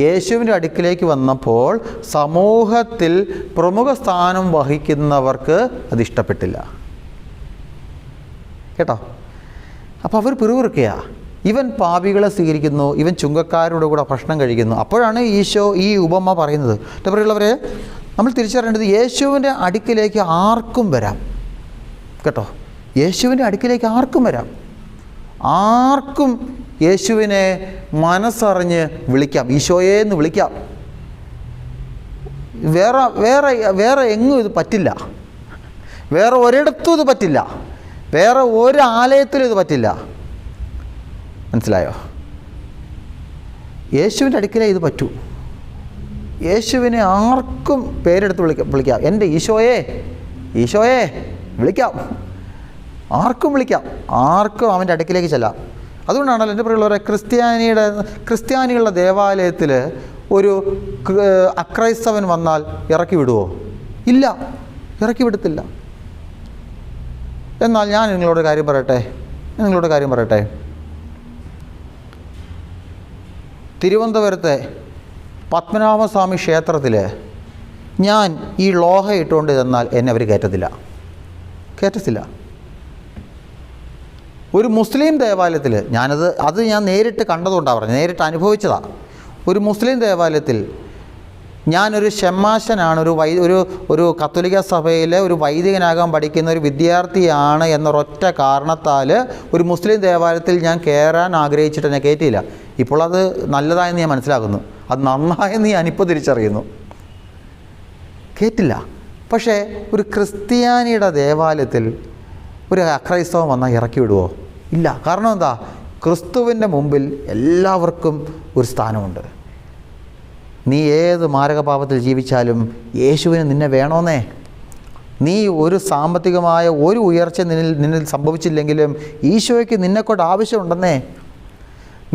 യേശുവിൻ്റെ അടുക്കിലേക്ക് വന്നപ്പോൾ സമൂഹത്തിൽ പ്രമുഖ സ്ഥാനം വഹിക്കുന്നവർക്ക് അത് ഇഷ്ടപ്പെട്ടില്ല. കേട്ടോ? അപ്പോൾ അവർ പിറുപിറുക്കുകയാണ്, ഇവൻ പാപികളെ സ്വീകരിക്കുന്നു, ഇവൻ ചുങ്കക്കാരുടെ കൂടെ ഭക്ഷണം കഴിക്കുന്നു. അപ്പോഴാണ് ഈശോ ഈ ഉപമ പറയുന്നത്. പ്രിയമുള്ളവരെ, നമ്മൾ തിരിച്ചറിയേണ്ടത് യേശുവിൻ്റെ അടുക്കിലേക്ക് ആർക്കും വരാം. കേട്ടോ? യേശുവിൻ്റെ അടുക്കിലേക്ക് ആർക്കും വരാം. ആർക്കും യേശുവിനെ മനസ്സറിഞ്ഞ് വിളിക്കാം, ഈശോയെ എന്ന് വിളിക്കാം. വേറെ എങ്ങും ഇത് പറ്റില്ല. വേറെ ഒരിടത്തും ഇത് പറ്റില്ല. വേറെ ഒരു ആലയത്തിലും ഇത് പറ്റില്ല. മനസ്സിലായോ? യേശുവിൻ്റെ അടുക്കലേ ഇത് പറ്റൂ. യേശുവിനെ ആർക്കും പേരെടുത്ത് വിളിക്കാം. എൻ്റെ ഈശോയെ, ഈശോയെ വിളിക്കാം. ആർക്കും വിളിക്കാം, ആർക്കും അവൻ്റെ അടുക്കിലേക്ക് ചെല്ലാം. അതുകൊണ്ടാണല്ലോ എൻ്റെ പ്രിയമുള്ളവരെ, ക്രിസ്ത്യാനികളുടെ ദേവാലയത്തിൽ ഒരു അക്രൈസ്തവൻ വന്നാൽ ഇറക്കി വിടുമോ? ഇല്ല, ഇറക്കി വിടത്തില്ല. എന്നാൽ ഞാൻ നിങ്ങളോട് കാര്യം പറയട്ടെ. തിരുവനന്തപുരത്തെ പത്മനാഭസ്വാമി ക്ഷേത്രത്തിൽ ഞാൻ ഈ ലോഹ ഇട്ടുകൊണ്ട് ചെന്നാൽ എന്നെ അവർ കയറ്റത്തില്ല. ഒരു മുസ്ലിം ദേവാലയത്തിൽ ഞാൻ നേരിട്ട് കണ്ടതുകൊണ്ടാണ് പറഞ്ഞത്, നേരിട്ട് അനുഭവിച്ചതാണ്. ഒരു മുസ്ലിം ദേവാലയത്തിൽ ഞാനൊരു ഷെമ്മാശനാണ്, ഒരു കത്തോലിക്ക സഭയിലെ ഒരു വൈദികനാകാൻ പഠിക്കുന്ന ഒരു വിദ്യാർത്ഥിയാണ് എന്നൊരൊറ്റ കാരണത്താൽ ഒരു മുസ്ലിം ദേവാലയത്തിൽ ഞാൻ കയറാൻ ആഗ്രഹിച്ചിട്ട് എന്നെ കയറ്റിയില്ല. ഇപ്പോൾ അത് നല്ലതായെന്ന് ഞാൻ മനസ്സിലാക്കുന്നു, അത് നന്നായെന്ന് ഞാനിപ്പോൾ തിരിച്ചറിയുന്നു. കേട്ടില്ല. പക്ഷേ ഒരു ക്രിസ്ത്യാനിയുടെ ദേവാലയത്തിൽ ഒരു അക്രൈസ്തവം വന്നാൽ ഇറക്കി വിടുമോ? ഇല്ല. കാരണം എന്താ? ക്രിസ്തുവിൻ്റെ മുമ്പിൽ എല്ലാവർക്കും ഒരു സ്ഥാനമുണ്ട്. നീ ഏത് മാരകപാപത്തിൽ ജീവിച്ചാലും യേശുവിന് നിന്നെ വേണമെന്നേ. നീ ഒരു സാമ്പത്തികമായ ഒരു ഉയർച്ച നിന്നിൽ സംഭവിച്ചില്ലെങ്കിലും ഈശോയ്ക്ക് നിന്നെക്കൊണ്ട് ആവശ്യമുണ്ടെന്നേ.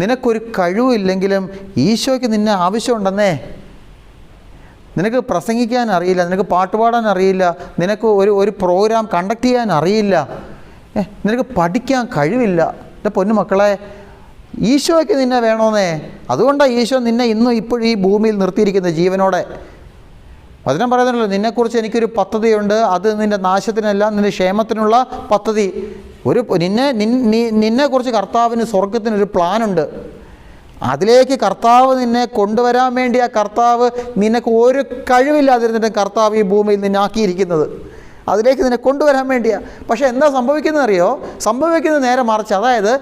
നിനക്കൊരു കഴിവില്ലെങ്കിലും ഈശോയ്ക്ക് നിന്നെ ആവശ്യമുണ്ടെന്നേ. നിനക്ക് പ്രസംഗിക്കാൻ അറിയില്ല, നിനക്ക് പാട്ടുപാടാൻ അറിയില്ല, നിനക്ക് ഒരു പ്രോഗ്രാം കണ്ടക്ട് ചെയ്യാൻ അറിയില്ല, നിനക്ക് പഠിക്കാൻ കഴിവില്ല. എൻ്റെ പൊന്നുമക്കളെ, ഈശോയ്ക്ക് നിന്നെ വേണമെന്നേ. അതുകൊണ്ടാണ് ഈശോ നിന്നെ ഇപ്പോഴും ഈ ഭൂമിയിൽ നിർത്തിയിരിക്കുന്നത് ജീവനോടെ. വചനം പറയുന്നുണ്ടല്ലോ, നിന്നെക്കുറിച്ച് എനിക്കൊരു പദ്ധതിയുണ്ട്, അത് നിൻ്റെ നാശത്തിനല്ല, നിൻ്റെ ക്ഷേമത്തിനുള്ള പദ്ധതി. നിന്നെക്കുറിച്ച് കർത്താവിന് സ്വർഗത്തിനൊരു പ്ലാനുണ്ട്. അതിലേക്ക് കർത്താവ് നിന്നെ കൊണ്ടുവരാൻ വേണ്ടി ആ കർത്താവ് നിനക്ക് ഒരു കഴിവില്ലാതിരുന്നിട്ട് കർത്താവ് ഈ ഭൂമിയിൽ നിന്നെ ആക്കിയിരിക്കുന്നത്. അതിലേക്ക് നിന്നെ കൊണ്ടുവരാൻ വേണ്ടിയാണ്. പക്ഷേ എന്താ സംഭവിക്കുന്നത് അറിയോ? സംഭവിക്കുന്നത് നേരെ മറിച്ച്. അതായത്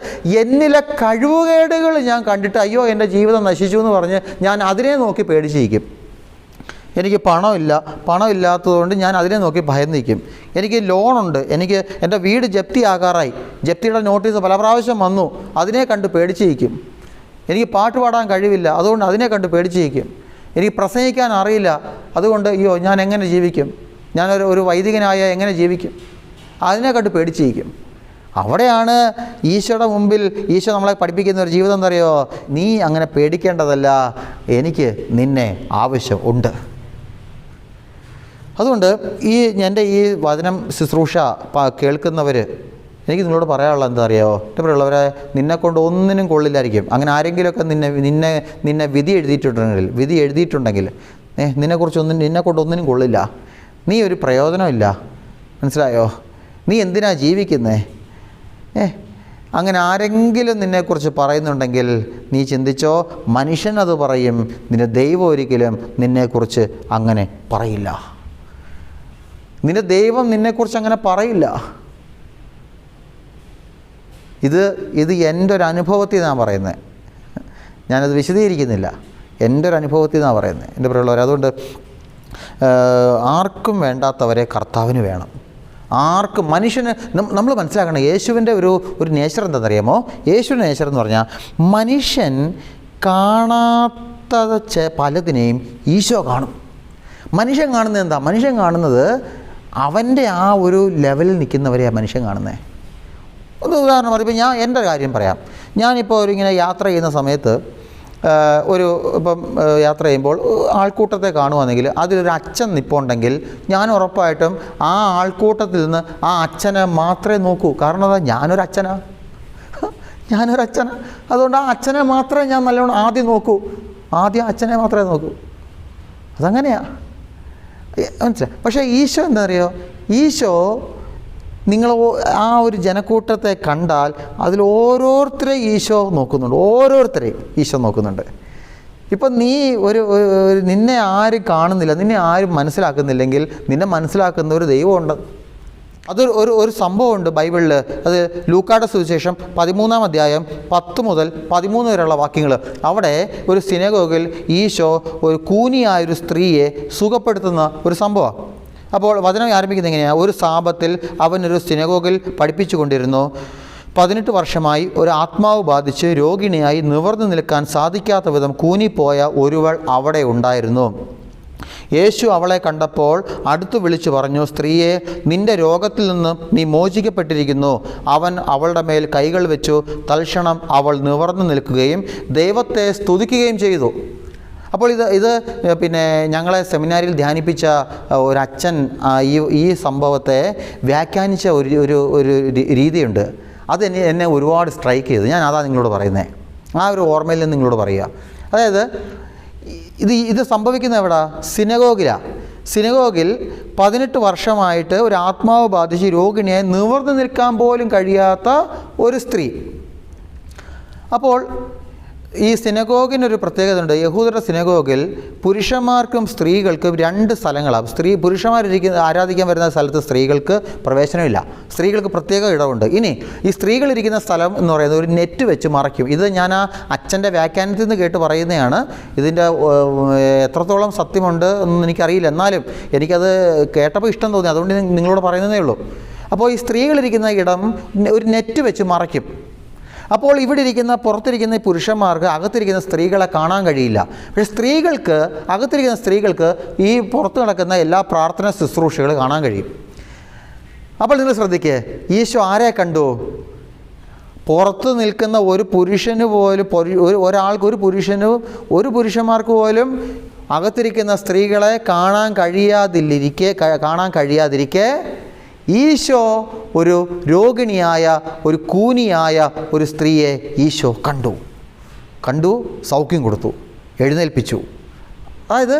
എന്നിലെ കഴിവുകേടുകൾ ഞാൻ കണ്ടിട്ട് അയ്യോ എൻ്റെ ജീവിതം നശിച്ചു എന്ന് പറഞ്ഞ് ഞാൻ അതിനെ നോക്കി പേടിച്ചിരിക്കും. എനിക്ക് പണമില്ലാത്തതുകൊണ്ട് ഞാൻ അതിനെ നോക്കി ഭയന്നിരിക്കും. എനിക്ക് ലോണുണ്ട്, എനിക്ക് എൻ്റെ വീട് ജപ്തിയാകാറായി, ജപ്തിയുടെ നോട്ടീസ് പല പ്രാവശ്യം വന്നു, അതിനെ കണ്ട് പേടിച്ചിരിക്കും. എനിക്ക് പാട്ട് പാടാൻ കഴിവില്ല, അതുകൊണ്ട് അതിനെ കണ്ട് പേടിച്ചിരിക്കും. എനിക്ക് പ്രസംഗിക്കാൻ അറിയില്ല, അതുകൊണ്ട് അയ്യോ ഞാൻ എങ്ങനെ ജീവിക്കും, ഞാനൊരു വൈദികനായ എങ്ങനെ ജീവിക്കും, അതിനെ കണ്ട് പേടിച്ചിരിക്കും. അവിടെയാണ് ഈശോയുടെ മുമ്പിൽ ഈശോ നമ്മളെ പഠിപ്പിക്കുന്ന ഒരു ജീവിതം എന്താ അറിയോ? നീ അങ്ങനെ പേടിക്കേണ്ടതല്ല, എനിക്ക് നിന്നെ ആവശ്യം ഉണ്ട്. അതുകൊണ്ട് എൻ്റെ ഈ വചനം ശുശ്രൂഷ കേൾക്കുന്നവർ, എനിക്ക് നിങ്ങളോട് പറയാനുള്ളത് എന്താ അറിയാമോ? എൻ്റെ പ്രിയമുള്ളവരെ, നിന്നെക്കൊണ്ട് ഒന്നിനും കൊള്ളില്ലായിരിക്കും. അങ്ങനെ ആരെങ്കിലുമൊക്കെ നിന്നെ വിധി എഴുതിയിട്ടുണ്ടെങ്കിൽ നിന്നെക്കൊണ്ട് ഒന്നിനും കൊള്ളില്ല. നീ ഒരു പ്രയോജനമില്ല, മനസ്സിലായോ? നീ എന്തിനാ ജീവിക്കുന്നേ? അങ്ങനെ ആരെങ്കിലും നിന്നെക്കുറിച്ച് പറയുന്നുണ്ടെങ്കിൽ നീ ചിന്തിച്ചോ, മനുഷ്യനത് പറയും, നിന്റെ ദൈവം ഒരിക്കലും നിന്നെക്കുറിച്ച് അങ്ങനെ പറയില്ല. നിന്റെ ദൈവം നിന്നെക്കുറിച്ച് അങ്ങനെ പറയില്ല. ഇത് എൻ്റെ ഒരു അനുഭവത്തിൽ നിന്നാണ് പറയുന്നത്, ഞാനത് വിശദീകരിക്കുന്നില്ല. എൻ്റെ ഒരു അനുഭവത്തിൽ നിന്നാണ് പറയുന്നത് എൻ്റെ പ്രിയമുള്ളവർ. അതുകൊണ്ട് ആർക്കും വേണ്ടാത്തവരെ കർത്താവിന് വേണം. ആർക്കും മനുഷ്യന് നമ്മൾ മനസ്സിലാക്കണം, യേശുവിൻ്റെ ഒരു നേച്ചർ എന്താണെന്നറിയാമോ? യേശുവിൻ്റെ നേച്ചർ എന്ന് പറഞ്ഞാൽ മനുഷ്യൻ കാണാത്ത പലതിനെയും ഈശോ കാണും. മനുഷ്യൻ കാണുന്നത് എന്താ? മനുഷ്യൻ കാണുന്നത് അവൻ്റെ ആ ഒരു ലെവലിൽ നിൽക്കുന്നവരെയാണ് മനുഷ്യൻ കാണുന്നത്. ഒന്ന് ഉദാഹരണം പറയുമ്പോൾ ഞാൻ എൻ്റെ കാര്യം പറയാം. ഞാനിപ്പോൾ ഇങ്ങനെ യാത്ര ചെയ്യുന്ന സമയത്ത് ഇപ്പം യാത്ര ചെയ്യുമ്പോൾ ആൾക്കൂട്ടത്തെ കാണുവാണെങ്കിൽ അതിലൊരു അച്ഛൻ നിൽപ്പുണ്ടെങ്കിൽ ഞാൻ ഉറപ്പായിട്ടും ആ ആൾക്കൂട്ടത്തിൽ നിന്ന് ആ അച്ഛനെ മാത്രമേ നോക്കൂ. കാരണം അതാ ഞാനൊരു അച്ഛനാണ്. അതുകൊണ്ട് ആ അച്ഛനെ മാത്രമേ ഞാൻ നല്ലോണം ആദ്യം നോക്കൂ. ആദ്യം അച്ഛനെ മാത്രമേ നോക്കൂ. അതങ്ങനെയാണ്, മനസ്സിലായി? പക്ഷേ ഈശോ എന്താ അറിയോ? ഈശോ നിങ്ങൾ ആ ഒരു ജനക്കൂട്ടത്തെ കണ്ടാൽ അതിൽ ഓരോരുത്തരെയും ഈശോ നോക്കുന്നുണ്ട്. ഇപ്പം നീ നിന്നെ ആരും കാണുന്നില്ല, നിന്നെ ആരും മനസ്സിലാക്കുന്നില്ലെങ്കിൽ നിന്നെ മനസ്സിലാക്കുന്ന ഒരു ദൈവമുണ്ട്. ഒരു സംഭവമുണ്ട് ബൈബിളിൽ. അത് ലൂക്കായുടെ സുവിശേഷം 13-ാം അധ്യായം 10 മുതൽ 13 വരെയുള്ള വാക്യങ്ങൾ. അവിടെ ഒരു സിനഗോഗിൽ ഈശോ ഒരു കൂനിയായൊരു സ്ത്രീയെ സുഖപ്പെടുത്തുന്ന ഒരു സംഭവമാണ്. അപ്പോൾ വചനം ആരംഭിക്കുന്നത് എങ്ങനെയാണ്? ഒരു സാബത്തിൽ അവനൊരു സിനഗോഗിൽ പഠിപ്പിച്ചു കൊണ്ടിരുന്നു. 18 വർഷമായി ഒരു ആത്മാവ് ബാധിച്ച് രോഗിണിയായി നിവർന്നു നിൽക്കാൻ സാധിക്കാത്ത വിധം കൂനിപ്പോയ ഒരുവൾ അവിടെ ഉണ്ടായിരുന്നു. യേശു അവളെ കണ്ടപ്പോൾ അടുത്തു വിളിച്ചു പറഞ്ഞു, സ്ത്രീയെ, നിന്റെ രോഗത്തിൽ നിന്ന് നീ മോചിക്കപ്പെട്ടിരിക്കുന്നു. അവൻ അവളുടെ മേൽ കൈകൾ വെച്ചു. തൽക്ഷണം അവൾ നിവർന്നു നിൽക്കുകയും ദൈവത്തെ സ്തുതിക്കുകയും ചെയ്തു. അപ്പോൾ ഇത് പിന്നെ ഞങ്ങളെ സെമിനാരിൽ ധ്യാനിപ്പിച്ച ഒരച്ഛൻ ഈ സംഭവത്തെ വ്യാഖ്യാനിച്ച ഒരു രീതിയുണ്ട്. എന്നെ ഒരുപാട് സ്ട്രൈക്ക് ചെയ്തു. ഞാൻ അതാണ് നിങ്ങളോട് പറയുന്നത്. ആ ഒരു ഓർമ്മയിൽ നിന്ന് നിങ്ങളോട് പറയുക. അതായത് ഇത് സംഭവിക്കുന്നത് എവിടെ? സിനഗോഗിൽ 18 വർഷമായിട്ട് ഒരു ആത്മാവ് ബാധിച്ച് രോഗിണിയെ നിവർന്നു നിൽക്കാൻ പോലും കഴിയാത്ത ഒരു സ്ത്രീ. അപ്പോൾ ഈ സിനഗോഗിനൊരു പ്രത്യേകത ഉണ്ട്. യഹൂദരുടെ സിനഗോഗിൽ പുരുഷന്മാർക്കും സ്ത്രീകൾക്കും 2 സ്ഥലങ്ങളാണ്. ആരാധിക്കാൻ വരുന്ന സ്ഥലത്ത് സ്ത്രീകൾക്ക് പ്രവേശനമില്ല. സ്ത്രീകൾക്ക് പ്രത്യേക ഇടമുണ്ട്. ഇനി ഈ സ്ത്രീകളിരിക്കുന്ന സ്ഥലം എന്ന് പറയുന്നത് ഒരു നെറ്റ് വെച്ച് മറയ്ക്കും. ഇത് ഞാൻ ആ അച്ഛൻ്റെ വ്യാഖ്യാനത്തിൽ നിന്ന് കേട്ട് പറയുന്നതാണ്. ഇതിൻ്റെ എത്രത്തോളം സത്യമുണ്ട് എന്നൊന്നും എനിക്കറിയില്ല. എന്നാലും എനിക്കത് കേട്ടപ്പോൾ ഇഷ്ടം തോന്നി, അതുകൊണ്ട് നിങ്ങളോട് പറയുന്നതേ ഉള്ളൂ. അപ്പോൾ ഈ സ്ത്രീകളിരിക്കുന്ന ഇടം ഒരു നെറ്റ് വെച്ച് മറയ്ക്കും. അപ്പോൾ പുറത്തിരിക്കുന്ന പുരുഷന്മാർക്ക് അകത്തിരിക്കുന്ന സ്ത്രീകളെ കാണാൻ കഴിയില്ല. പക്ഷേ അകത്തിരിക്കുന്ന സ്ത്രീകൾക്ക് ഈ പുറത്ത് നടക്കുന്ന എല്ലാ പ്രാർത്ഥന ശുശ്രൂഷകൾ കാണാൻ കഴിയും. അപ്പോൾ നിങ്ങൾ ശ്രദ്ധിക്കുക, ഈശോ ആരെ കണ്ടു? പുറത്ത് നിൽക്കുന്ന ഒരു പുരുഷന് പോലും ഒരു പുരുഷന്മാർക്ക് പോലും അകത്തിരിക്കുന്ന സ്ത്രീകളെ കാണാൻ കഴിയാതിരിക്കെ ഈശോ ഒരു രോഗിണിയായ ഒരു കൂനിയായ ഒരു സ്ത്രീയെ ഈശോ കണ്ടു, സൗഖ്യം കൊടുത്തു, എഴുന്നേൽപ്പിച്ചു. അതായത്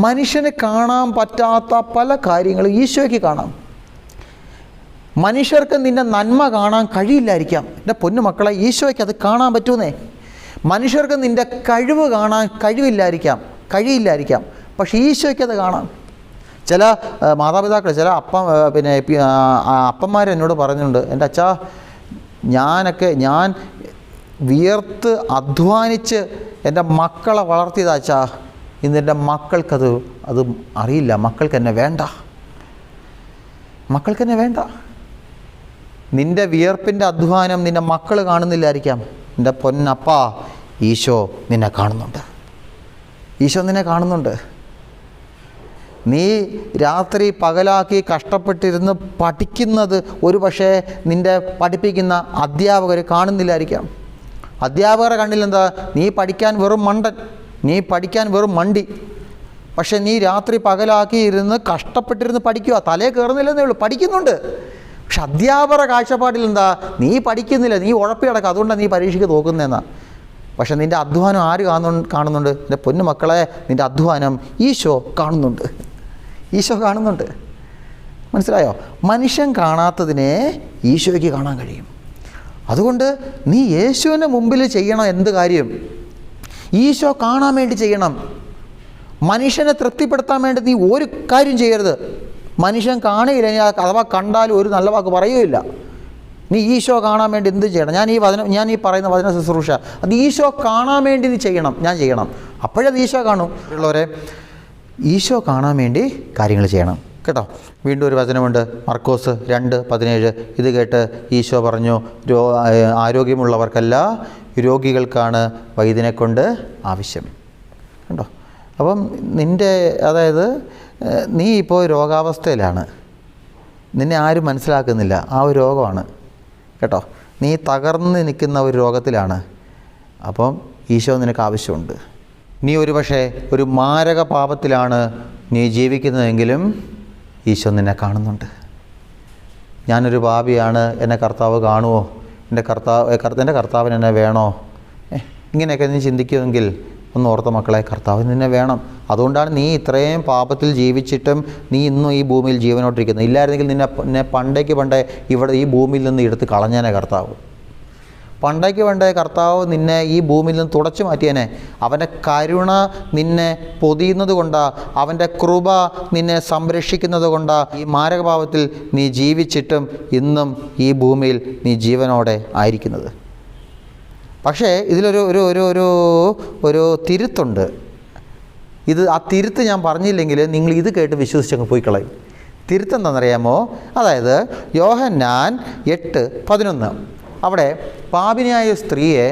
മനുഷ്യന് കാണാൻ പറ്റാത്ത പല കാര്യങ്ങളും ഈശോയ്ക്ക് കാണാം. മനുഷ്യർക്ക് നിൻ്റെ നന്മ കാണാൻ കഴിയില്ലായിരിക്കാം. എൻ്റെ പൊന്നു മക്കളെ, ഈശോയ്ക്ക് അത് കാണാൻ പറ്റുന്നേ. മനുഷ്യർക്ക് നിൻ്റെ കഴിവ് കാണാൻ കഴിയില്ലായിരിക്കാം. പക്ഷേ ഈശോയ്ക്ക് അത് കാണാം. ചില മാതാപിതാക്കൾ, ചില അപ്പന്മാർ എന്നോട് പറഞ്ഞിട്ടുണ്ട്, എൻ്റെ അച്ഛാ ഞാൻ വിയർത്ത് അധ്വാനിച്ച് എൻ്റെ മക്കളെ വളർത്തിയതാച്ചാ, ഇന്ന് എൻ്റെ മക്കൾക്കത് അറിയില്ല, മക്കൾക്കെന്നെ വേണ്ട. നിൻ്റെ വിയർപ്പിൻ്റെ അധ്വാനം നിൻ്റെ മക്കൾ കാണുന്നില്ലായിരിക്കാം. എൻ്റെ പൊന്നപ്പാ, ഈശോ നിന്നെ കാണുന്നുണ്ട്. നീ രാത്രി പകലാക്കി കഷ്ടപ്പെട്ടിരുന്ന് പഠിക്കുന്നത് ഒരു പക്ഷേ നിൻ്റെ പഠിപ്പിക്കുന്ന അധ്യാപകർ കാണുന്നില്ലായിരിക്കാം. അധ്യാപകരെ കണ്ണിലെന്താ? നീ പഠിക്കാൻ വെറും മണ്ടൻ, നീ പഠിക്കാൻ വെറും മണ്ടി. പക്ഷെ നീ രാത്രി പകലാക്കി ഇരുന്ന് കഷ്ടപ്പെട്ടിരുന്ന് പഠിക്കുക, തലേ കയറുന്നില്ലെന്നേ ഉള്ളൂ, പഠിക്കുന്നുണ്ട്. പക്ഷെ അധ്യാപകരുടെ കാഴ്ചപ്പാടിൽ എന്താ? നീ പഠിക്കുന്നില്ല, നീ ഉഴപ്പി കിടക്കുക, അതുകൊണ്ടാണ് നീ പരീക്ഷയ്ക്ക് തോക്കുന്നതെന്നാ. പക്ഷെ നിൻ്റെ അധ്വാനം ആര് കാണുന്നുണ്ട്? എൻ്റെ പൊന്നു മക്കളെ, നിൻ്റെ അധ്വാനം ഈശോ കാണുന്നുണ്ട്. മനസ്സിലായോ? മനുഷ്യൻ കാണാത്തതിനെ ഈശോയ്ക്ക് കാണാൻ കഴിയും. അതുകൊണ്ട് നീ യേശുവിൻ്റെ മുമ്പിൽ ചെയ്യണം എന്ത് കാര്യം? ഈശോ കാണാൻ വേണ്ടി ചെയ്യണം. മനുഷ്യനെ തൃപ്തിപ്പെടുത്താൻ വേണ്ടി നീ ഒരു കാര്യം ചെയ്യരുത്. മനുഷ്യൻ കാണുകയില്ല, അഥവാ കണ്ടാലും ഒരു നല്ല വാക്ക് പറയുകയില്ല. നീ ഈശോ കാണാൻ വേണ്ടി എന്ത് ചെയ്യണം? ഞാൻ ഈ പറയുന്ന വചന ശുശ്രൂഷ അത് ഈശോ കാണാൻ വേണ്ടി നീ ചെയ്യണം, ഞാൻ ചെയ്യണം. അപ്പോഴത് ഈശോ കാണും. ഉള്ളവരെ, ഈശോ കാണാൻ വേണ്ടി കാര്യങ്ങൾ ചെയ്യണം കേട്ടോ. വീണ്ടും ഒരു വചനമുണ്ട്, മർക്കോസ് 2:17. ഇത് കേട്ട് ഈശോ പറഞ്ഞു, ആരോഗ്യമുള്ളവർക്കല്ല രോഗികൾക്കാണ് വൈദ്യനെ കൊണ്ട് ആവശ്യം. കണ്ടോ? അപ്പം അതായത് നീ ഇപ്പോൾ രോഗാവസ്ഥയിലാണ്, നിന്നെ ആരും മനസ്സിലാക്കുന്നില്ല, ആ ഒരു രോഗമാണ് കേട്ടോ. നീ തകർന്ന് നിൽക്കുന്ന ഒരു രോഗത്തിലാണ്. അപ്പം ഈശോ നിനക്ക് ആവശ്യമുണ്ട്. നീ ഒരുപക്ഷെ ഒരു മാരക പാപത്തിലാണ് നീ ജീവിക്കുന്നതെങ്കിലും ഈശോ നിന്നെ കാണുന്നുണ്ട്. ഞാനൊരു പാപിയാണ്, എന്നെ കർത്താവ് കാണുമോ? എൻ്റെ കർത്താവിന് എന്നെ വേണോ? ഇങ്ങനെയൊക്കെ നീ ചിന്തിക്കുമെങ്കിൽ ഒന്ന് ഓർത്ത മക്കളെ, കർത്താവ് നിന്നെ വേണം. അതുകൊണ്ടാണ് നീ ഇത്രയും പാപത്തിൽ ജീവിച്ചിട്ടും നീ ഇന്നും ഈ ഭൂമിയിൽ ജീവനോട്ടിരിക്കുന്നത്. ഇല്ലായിരുന്നെങ്കിൽ നിന്നെ പണ്ടേ ഇവിടെ ഈ ഭൂമിയിൽ നിന്ന് എടുത്ത് കളഞ്ഞേനെ കർത്താവ്. കർത്താവ് നിന്നെ ഈ ഭൂമിയിൽ നിന്ന് തുടച്ചു മാറ്റിയേനെ. അവൻ്റെ കരുണ നിന്നെ പൊതിയുന്നത് കൊണ്ടാണ്, അവൻ്റെ കൃപ നിന്നെ സംരക്ഷിക്കുന്നത് കൊണ്ടാണ് ഈ മാരകപാപത്തിൽ നീ ജീവിച്ചിട്ടും ഇന്നും ഈ ഭൂമിയിൽ നീ ജീവനോടെ ആയിരിക്കുന്നത്. പക്ഷേ ഇതിലൊരു ഒരു ഒരു ഒരു ഒരു തിരുത്തുണ്ട്. ആ തിരുത്ത് ഞാൻ പറഞ്ഞില്ലെങ്കിൽ നിങ്ങൾ ഇത് കേട്ട് വിശ്വസിച്ചങ്ങ് പോയി കളയും. തിരുത്തെന്താണെന്നറിയാമോ? അതായത് യോഹന്നാൻ 8:11 അവിടെ പാപിനിയായ സ്ത്രീയെ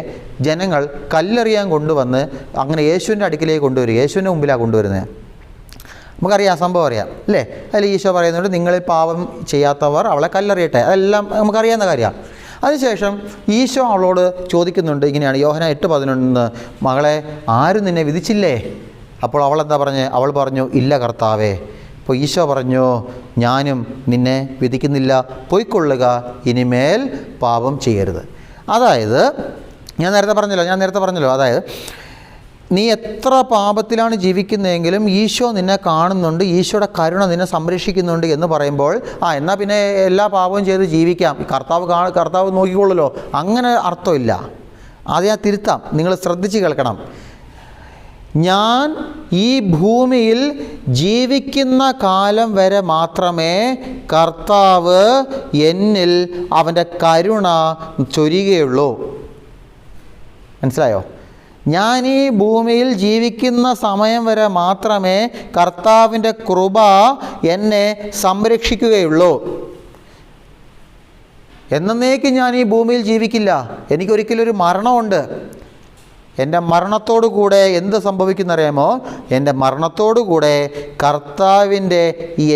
ജനങ്ങൾ കല്ലെറിയാൻ കൊണ്ടുവന്ന് അങ്ങനെ യേശുവിൻ്റെ അടുക്കിലേക്ക് കൊണ്ടുവരിക, യേശുവിൻ്റെ മുമ്പിലാണ് കൊണ്ടുവരുന്നത്. നമുക്കറിയാം, സംഭവം അറിയാം അല്ലേ? അതിൽ ഈശോ പറയുന്നുണ്ട്, നിങ്ങളിൽ പാപം ചെയ്യാത്തവർ അവളെ കല്ലെറിയട്ടെ. അതെല്ലാം നമുക്കറിയാവുന്ന കാര്യമാണ്. അതിനുശേഷം ഈശോ അവളോട് ചോദിക്കുന്നുണ്ട്, ഇങ്ങനെയാണ് യോഹന്നാൻ 8:11, മകളെ ആരും നിന്നെ വിധിച്ചില്ലേ? അപ്പോൾ അവളെന്താ അവൾ പറഞ്ഞു, ഇല്ല കർത്താവേ. അപ്പോൾ ഈശോ പറഞ്ഞു, ഞാനും നിന്നെ വിധിക്കുന്നില്ല, പൊയ്ക്കൊള്ളുക, ഇനിമേൽ പാപം ചെയ്യരുത്. അതായത് ഞാൻ നേരത്തെ പറഞ്ഞല്ലോ, അതായത് നീ എത്ര പാപത്തിലാണ് ജീവിക്കുന്നതെങ്കിലും ഈശോ നിന്നെ കാണുന്നുണ്ട്, ഈശോയുടെ കരുണ നിന്നെ സംരക്ഷിക്കുന്നുണ്ട് എന്ന് പറയുമ്പോൾ എന്നാൽ പിന്നെ എല്ലാ പാപവും ചെയ്ത് ജീവിക്കാം, കർത്താവ് നോക്കിക്കൊള്ളുമല്ലോ, അങ്ങനെ അർത്ഥമില്ല. അത് ഞാൻ തിരുത്താം, നിങ്ങൾ ശ്രദ്ധിച്ച് കേൾക്കണം. ഞാൻ ഈ ഭൂമിയിൽ ജീവിക്കുന്ന കാലം വരെ മാത്രമേ കർത്താവ് എന്നിൽ അവൻ്റെ കരുണ ചൊരിയുകയുള്ളൂ. മനസ്സിലായോ? ഞാൻ ഈ ഭൂമിയിൽ ജീവിക്കുന്ന സമയം വരെ മാത്രമേ കർത്താവിൻ്റെ കൃപ എന്നെ സംരക്ഷിക്കുകയുള്ളൂ. എന്നേക്കും ഞാൻ ഈ ഭൂമിയിൽ ജീവിക്കില്ല. എനിക്കൊരിക്കലൊരു മരണമുണ്ട്. എൻ്റെ മരണത്തോടു കൂടെ എന്ത് സംഭവിക്കുന്നറിയാമോ? എൻ്റെ മരണത്തോടു കൂടെ കർത്താവിൻ്റെ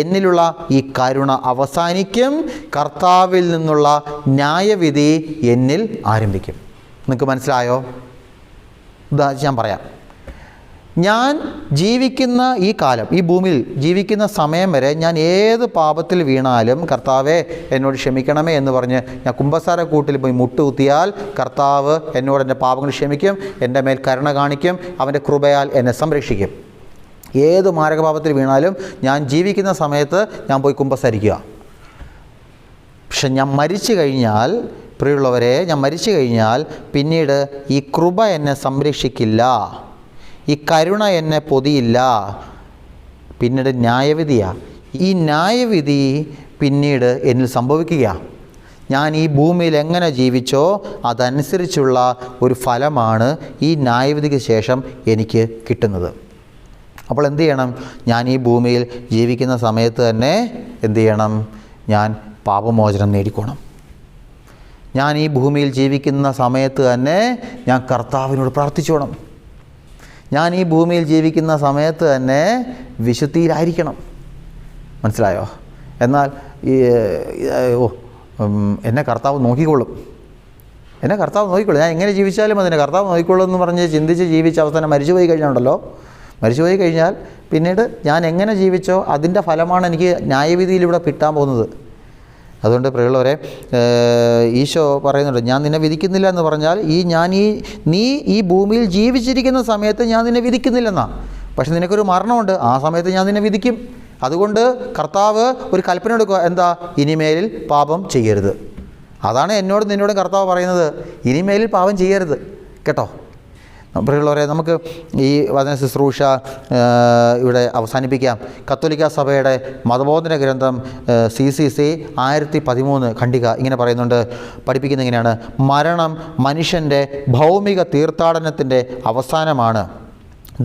എന്നിലുള്ള ഈ കരുണ അവസാനിക്കും. കർത്താവിൽ നിന്നുള്ള ന്യായവിധി എന്നിൽ ആരംഭിക്കും. നിങ്ങൾക്ക് മനസ്സിലായോ? ഞാൻ പറയാം. ഞാൻ ജീവിക്കുന്ന ഈ കാലം, ഈ ഭൂമിയിൽ ജീവിക്കുന്ന സമയം വരെ ഞാൻ ഏത് പാപത്തിൽ വീണാലും കർത്താവേ എന്നോട് ക്ഷമിക്കണമേ എന്ന് പറഞ്ഞ് ഞാൻ കുമ്പസാര കൂട്ടിൽ പോയി മുട്ടുകുത്തിയാൽ കർത്താവ് എന്നോട് എൻ്റെ പാപങ്ങൾ ക്ഷമിക്കും, എൻ്റെ മേൽ കരുണ കാണിക്കും, അവൻ്റെ കൃപയാൽ എന്നെ സംരക്ഷിക്കും. ഏത് മാരകപാപത്തിൽ വീണാലും ഞാൻ ജീവിക്കുന്ന സമയത്ത് ഞാൻ പോയി കുമ്പസാരിക്കുക. പക്ഷെ ഞാൻ മരിച്ചു കഴിഞ്ഞാൽ, പ്രിയമുള്ളവരെ, ഞാൻ മരിച്ചു കഴിഞ്ഞാൽ പിന്നീട് ഈ കൃപ എന്നെ സംരക്ഷിക്കില്ല, ഈ കരുണ എന്നെ പൊതിയില്ല. പിന്നീട് ന്യായവിധിയാണ്. ഈ ന്യായവിധി പിന്നീട് എന്നിൽ സംഭവിക്കുകയാണ്. ഞാൻ ഈ ഭൂമിയിൽ എങ്ങനെ ജീവിച്ചോ അതനുസരിച്ചുള്ള ഒരു ഫലമാണ് ഈ ന്യായവിധിക്ക് ശേഷം എനിക്ക് കിട്ടുന്നത്. അപ്പോൾ എന്ത് ചെയ്യണം? ഞാൻ ഈ ഭൂമിയിൽ ജീവിക്കുന്ന സമയത്ത് തന്നെ എന്ത് ചെയ്യണം? ഞാൻ പാപമോചനം നേടിക്കോണം. ഞാൻ ഈ ഭൂമിയിൽ ജീവിക്കുന്ന സമയത്ത് തന്നെ ഞാൻ കർത്താവിനോട് പ്രാർത്ഥിച്ചോണം. ഞാൻ ഈ ഭൂമിയിൽ ജീവിക്കുന്ന സമയത്ത് തന്നെ വിശുദ്ധിയിലായിരിക്കണം. മനസ്സിലായോ? എന്നാൽ എന്നെ കർത്താവ് നോക്കിക്കൊള്ളും, എന്നെ കർത്താവ് നോക്കിക്കൊള്ളും, ഞാൻ എങ്ങനെ ജീവിച്ചാലും അതിനെ കർത്താവ് നോക്കിക്കൊള്ളും എന്ന് പറഞ്ഞ് ചിന്തിച്ച് ജീവിച്ച അവസാനം മരിച്ചുപോയി കഴിഞ്ഞാലുണ്ടല്ലോ, മരിച്ചുപോയി കഴിഞ്ഞാൽ പിന്നീട് ഞാൻ എങ്ങനെ ജീവിച്ചോ അതിൻ്റെ ഫലമാണ് എനിക്ക് ന്യായവിധിയിലൂടെ കിട്ടാൻ പോകുന്നത്. അതുകൊണ്ട് പ്രിയമുള്ളവരെ, ഈശോ പറയുന്നുണ്ട്, ഞാൻ നിന്നെ വിധിക്കുന്നില്ല എന്ന് പറഞ്ഞാൽ നീ ഈ ഭൂമിയിൽ ജീവിച്ചിരിക്കുന്ന സമയത്ത് ഞാൻ നിന്നെ വിധിക്കുന്നില്ലെന്നാണ്. പക്ഷെ നിനക്കൊരു മരണമുണ്ട്, ആ സമയത്ത് ഞാൻ നിന്നെ വിധിക്കും. അതുകൊണ്ട് കർത്താവ് ഒരു കൽപ്പന എടുക്കുക, എന്താ? ഇനിമേലിൽ പാപം ചെയ്യരുത്. അതാണ് നിന്നോടും കർത്താവ് പറയുന്നത്, ഇനിമേലിൽ പാപം ചെയ്യരുത് കേട്ടോ. പ്രിയമുള്ളവരെ, നമുക്ക് ഈ വചന ശുശ്രൂഷ ഇവിടെ അവസാനിപ്പിക്കാം. കത്തോലിക്ക സഭയുടെ മതബോധന ഗ്രന്ഥം CCC 1013 ഖണ്ഡിക ഇങ്ങനെ പറയുന്നുണ്ട്, പഠിപ്പിക്കുന്നത് ഇങ്ങനെയാണ്: മരണം മനുഷ്യൻ്റെ ഭൗമിക തീർത്ഥാടനത്തിൻ്റെ അവസാനമാണ്.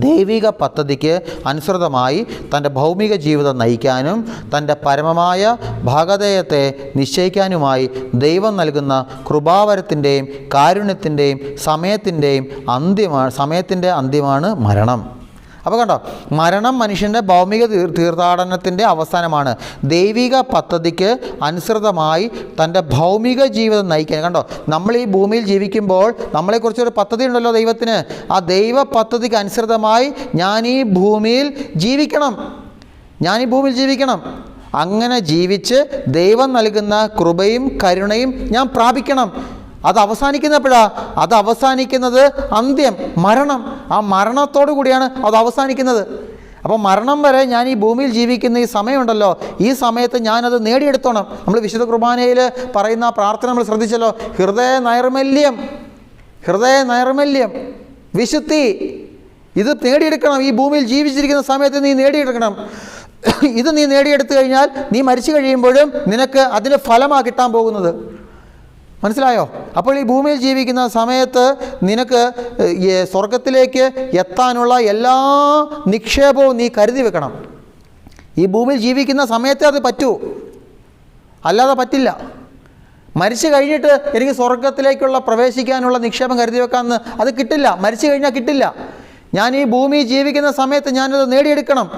ദൈവിക പദ്ധതിക്ക് അനുസൃതമായി തൻ്റെ ഭൗമിക ജീവിതം നയിക്കാനും തൻ്റെ പരമമായ ഭാഗധേയത്തെ നിശ്ചയിക്കാനുമായി ദൈവം നൽകുന്ന കൃപാവരത്തിൻ്റെയും കാരുണ്യത്തിൻ്റെയും സമയത്തിൻ്റെ അന്ത്യമാണ് മരണം. അപ്പോൾ കണ്ടോ, മരണം മനുഷ്യൻ്റെ ഭൗമിക തീർത്ഥാടനത്തിൻ്റെ അവസാനമാണ്. ദൈവിക പദ്ധതിക്ക് അനുസൃതമായി തൻ്റെ ഭൗമിക ജീവിതം നയിക്കാൻ. കണ്ടോ, നമ്മൾ ഈ ഭൂമിയിൽ ജീവിക്കുമ്പോൾ നമ്മളെക്കുറിച്ചൊരു പദ്ധതി ഉണ്ടല്ലോ ദൈവത്തിന്. ആ ദൈവ പദ്ധതിക്ക് അനുസൃതമായി ഞാൻ ഈ ഭൂമിയിൽ ജീവിക്കണം. അങ്ങനെ ജീവിച്ച് ദൈവം നൽകുന്ന കൃപയും കരുണയും ഞാൻ പ്രാപിക്കണം. അത് അവസാനിക്കുന്നത് അന്ത്യം, മരണം. ആ മരണത്തോടു കൂടിയാണ് അത് അവസാനിക്കുന്നത്. അപ്പോൾ മരണം വരെ ഞാൻ ഈ ഭൂമിയിൽ ജീവിക്കുന്ന ഈ സമയമുണ്ടല്ലോ, ഈ സമയത്ത് ഞാനത് നേടിയെടുത്തോണം. നമ്മൾ വിശുദ്ധ കുർബാനയിൽ പറയുന്ന പ്രാർത്ഥന നമ്മൾ ശ്രദ്ധിച്ചല്ലോ, ഹൃദയ നൈർമല്യം, വിശുദ്ധി, ഇത് നേടിയെടുക്കണം. ഈ ഭൂമിയിൽ ജീവിച്ചിരിക്കുന്ന സമയത്ത് നീ നേടിയെടുക്കണം. ഇത് നീ നേടിയെടുത്തു കഴിഞ്ഞാൽ നീ മരിച്ചു കഴിയുമ്പോഴും നിനക്ക് അതിന് ഫലമാണ് കിട്ടാൻ പോകുന്നത്. മനസ്സിലായോ? അപ്പോൾ ഈ ഭൂമിയിൽ ജീവിക്കുന്ന സമയത്ത് നിനക്ക് സ്വർഗത്തിലേക്ക് എത്താനുള്ള എല്ലാ നിക്ഷേപവും നീ കരുതി വെക്കണം. ഈ ഭൂമിയിൽ ജീവിക്കുന്ന സമയത്ത് അത് പറ്റൂ, അല്ലാതെ പറ്റില്ല. മരിച്ചു കഴിഞ്ഞിട്ട് എനിക്ക് സ്വർഗത്തിലേക്കുള്ള പ്രവേശിക്കാനുള്ള നിക്ഷേപം കരുതി വെക്കാമെന്ന് അത് കിട്ടില്ല. മരിച്ചു കഴിഞ്ഞാൽ കിട്ടില്ല. ഞാൻ ഈ ഭൂമിയിൽ ജീവിക്കുന്ന സമയത്ത് ഞാനത് നേടിയെടുക്കണം.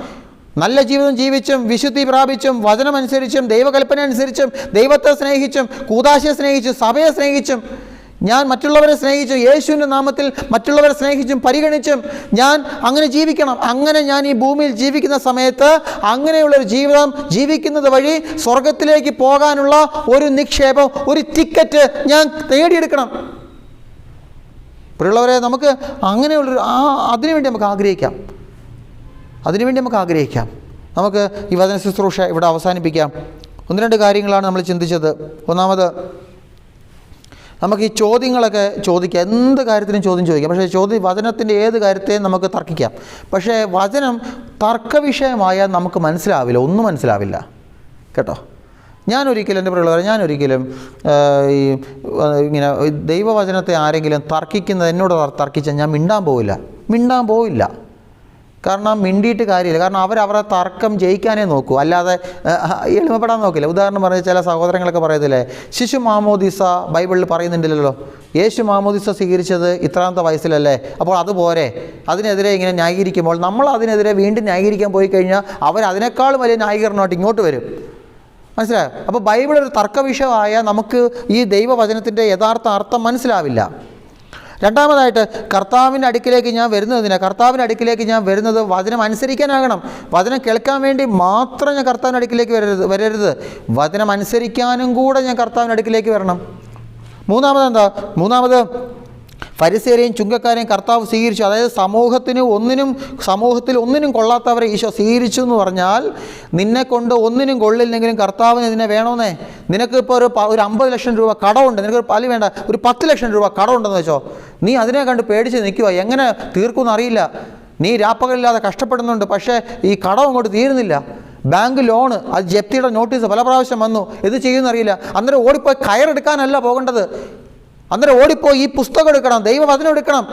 നല്ല ജീവിതം ജീവിച്ചും വിശുദ്ധി പ്രാപിച്ചും വചനമനുസരിച്ചും ദൈവകൽപ്പന അനുസരിച്ചും ദൈവത്തെ സ്നേഹിച്ചും കൂദാശയെ സ്നേഹിച്ചും സഭയെ സ്നേഹിച്ചും ഞാൻ മറ്റുള്ളവരെ സ്നേഹിച്ചും യേശുവിൻ്റെ നാമത്തിൽ മറ്റുള്ളവരെ സ്നേഹിച്ചും പരിഗണിച്ചും ഞാൻ അങ്ങനെ ജീവിക്കണം. അങ്ങനെ ഞാൻ ഈ ഭൂമിയിൽ ജീവിക്കുന്ന സമയത്ത് അങ്ങനെയുള്ളൊരു ജീവിതം ജീവിക്കുന്നത് വഴി സ്വർഗത്തിലേക്ക് പോകാനുള്ള ഒരു നിക്ഷേപം, ഒരു ടിക്കറ്റ് ഞാൻ നേടിയെടുക്കണം. പ്രിയമുള്ളവരെ, നമുക്ക് അങ്ങനെയുള്ളൊരു അതിനുവേണ്ടി നമുക്ക് ആഗ്രഹിക്കാം. നമുക്ക് ഈ വചന ശുശ്രൂഷ ഇവിടെ അവസാനിപ്പിക്കാം. 1-2 കാര്യങ്ങളാണ് നമ്മൾ ചിന്തിച്ചത്. ഒന്നാമത്, നമുക്ക് ഈ ചോദ്യങ്ങളൊക്കെ ചോദിക്കാം, എന്ത് കാര്യത്തിനും ചോദ്യം ചോദിക്കാം. പക്ഷേ വചനത്തിൻ്റെ ഏത് കാര്യത്തെയും നമുക്ക് തർക്കിക്കാം. പക്ഷേ വചനം തർക്കവിഷയമായാൽ നമുക്ക് ഒന്നും മനസ്സിലാവില്ല കേട്ടോ. ഞാനൊരിക്കലും ഇങ്ങനെ ദൈവവചനത്തെ ആരെങ്കിലും എന്നോട് തർക്കിച്ചാൽ ഞാൻ മിണ്ടാൻ പോവില്ല. കാരണം മിണ്ടിയിട്ട് കാര്യമില്ല. കാരണം അവരെ തർക്കം ജയിക്കാനേ നോക്കൂ, അല്ലാതെ എളിമപ്പെടാൻ നോക്കില്ല. ഉദാഹരണം പറഞ്ഞാൽ ചില സഹോദരങ്ങളൊക്കെ പറയത്തില്ലേ, ശിശു മാമോദിസ ബൈബിളിൽ പറയുന്നുണ്ടല്ലോ, യേശു മാമോദിസ സ്വീകരിച്ചത് ഇത്രാമത്തെ വയസ്സിലല്ലേ, അപ്പോൾ അതുപോരെ, അതിനെതിരെ ഇങ്ങനെ ന്യായീകരിക്കുമ്പോൾ നമ്മൾ അതിനെതിരെ വീണ്ടും ന്യായീകരിക്കാൻ പോയി കഴിഞ്ഞാൽ അതിനേക്കാളും വലിയ ന്യായീകരണമായിട്ട് ഇങ്ങോട്ട് വരും. മനസ്സിലായോ? അപ്പോൾ ബൈബിൾ ഒരു തർക്ക വിഷയമായ നമുക്ക് ഈ ദൈവവചനത്തിൻ്റെ യഥാർത്ഥ അർത്ഥം മനസ്സിലാവില്ല. രണ്ടാമതായിട്ട്, കർത്താവിൻ്റെ അടുക്കിലേക്ക് ഞാൻ വരുന്നത് വചനം അനുസരിക്കാനാകണം. വചനം കേൾക്കാൻ വേണ്ടി മാത്രം ഞാൻ കർത്താവിൻ്റെ അടുക്കിലേക്ക് വരരുത്, വചനം അനുസരിക്കാനും കൂടെ ഞാൻ കർത്താവിൻ്റെ അടുക്കിലേക്ക് വരണം. മൂന്നാമത് ഫരിസേരെയും ചുങ്കക്കാരെയും കർത്താവ് സ്വീകരിച്ചു. അതായത് സമൂഹത്തിൽ ഒന്നിനും കൊള്ളാത്തവരെ ഈശോ സ്വീകരിച്ചു എന്ന് പറഞ്ഞാൽ, നിന്നെ കൊണ്ട് ഒന്നിനും കൊള്ളില്ലെങ്കിലും കർത്താവിന് നിന്നെ വേണമെന്നേ. നിനക്കിപ്പോൾ ഒരു 50 ലക്ഷം രൂപ കടമുണ്ട്, നിനക്കൊരു പലി വേണ്ട, ഒരു 10 ലക്ഷം രൂപ കടമുണ്ടെന്ന് വെച്ചോ, നീ അതിനെ കണ്ട് പേടിച്ച് നിൽക്കുക, എങ്ങനെ തീർക്കുമെന്ന് അറിയില്ല. നീ രാപ്പകലില്ലാതെ കഷ്ടപ്പെടുന്നുണ്ട്, പക്ഷേ ഈ കടം അങ്ങോട്ട് തീരുന്നില്ല. ബാങ്ക് ലോണ്, അത് ജപ്തിയുടെ നോട്ടീസ് പല പ്രാവശ്യം വന്നു. എന്ത് ചെയ്യുമെന്നറിയില്ല. അന്നേരം ഓടിപ്പോയി കയറെടുക്കാനല്ല പോകേണ്ടത്. അന്നേരം ഓടിപ്പോയി ഈ പുസ്തകം എടുക്കണം, ദൈവവചനം എടുക്കണം.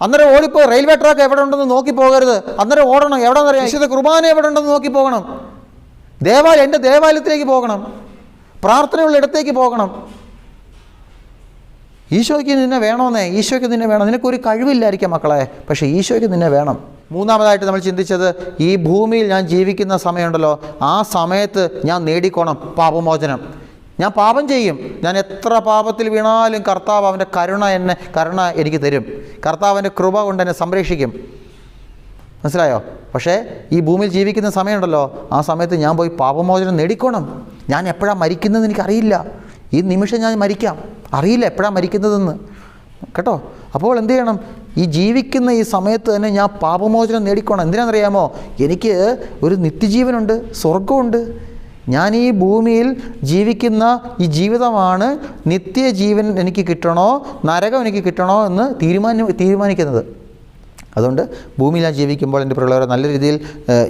അന്നേരം ഓടിപ്പോയി റെയിൽവേ ട്രാക്ക് എവിടെ ഉണ്ടെന്ന് നോക്കി പോകരുത്. അന്നേരം ഓടണം. എവിടെയെന്നറിയാം? വിശുദ്ധ കുർബാന എവിടെ ഉണ്ടെന്ന് നോക്കി പോകണം. എൻ്റെ ദേവാലയത്തിലേക്ക് പോകണം. പ്രാർത്ഥനയുള്ള ഇടത്തേക്ക് പോകണം. ഈശോയ്ക്ക് നിന്നെ വേണമെന്നേ, ഈശോയ്ക്ക് നിന്നെ വേണം. നിനക്കൊരു കഴിവില്ലായിരിക്കാം മക്കളെ, പക്ഷേ ഈശോയ്ക്ക് നിന്നെ വേണം. മൂന്നാമതായിട്ട് നമ്മൾ ചിന്തിച്ചത്, ഈ ഭൂമിയിൽ ഞാൻ ജീവിക്കുന്ന സമയമുണ്ടല്ലോ, ആ സമയത്ത് ഞാൻ നേടിക്കോണം പാപമോചനം. ഞാൻ പാപം ചെയ്യും. ഞാൻ എത്ര പാപത്തിൽ വീണാലും കർത്താവ് അവൻ്റെ കരുണ എനിക്ക് തരും. കർത്താവിൻ്റെ കൃപ കൊണ്ട് എന്നെ സംരക്ഷിക്കും. മനസ്സിലായോ? പക്ഷേ ഈ ഭൂമിയിൽ ജീവിക്കുന്ന സമയമുണ്ടല്ലോ, ആ സമയത്ത് ഞാൻ പോയി പാപമോചനം നേടിക്കോണം. ഞാൻ എപ്പോഴാണ് മരിക്കുന്നതെന്ന് എനിക്കറിയില്ല. ഈ നിമിഷം ഞാൻ മരിക്കാം, അറിയില്ല എപ്പോഴാണ് മരിക്കുന്നതെന്ന്, കേട്ടോ. അപ്പോൾ എന്ത് ചെയ്യണം? ഈ ജീവിക്കുന്ന ഈ സമയത്ത് തന്നെ ഞാൻ പാപമോചനം നേടിക്കോണം. എന്തിനാണെന്നറിയാമോ? എനിക്ക് ഒരു നിത്യജീവനുണ്ട്, സ്വർഗമുണ്ട്. ഞാൻ ഈ ഭൂമിയിൽ ജീവിക്കുന്ന ഈ ജീവിതമാണ് നിത്യജീവൻ എനിക്ക് കിട്ടണോ നരകം എനിക്ക് കിട്ടണോ എന്ന് തീരുമാനിക്കുന്നത്. അതുകൊണ്ട് ഭൂമിയിൽ ഞാൻ ജീവിക്കുമ്പോൾ എൻ്റെ പിള്ളേരെ നല്ല രീതിയിൽ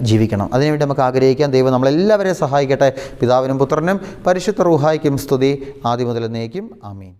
ജീവിക്കണം. അതിനുവേണ്ടി നമുക്ക് ആഗ്രഹിക്കാം. ദൈവം നമ്മളെല്ലാവരെയും സഹായിക്കട്ടെ. പിതാവിനും പുത്രനും പരിശുദ്ധ റൂഹായ്ക്കും സ്തുതി, ആദ്യം മുതൽ എന്നേക്കും. ആമീൻ.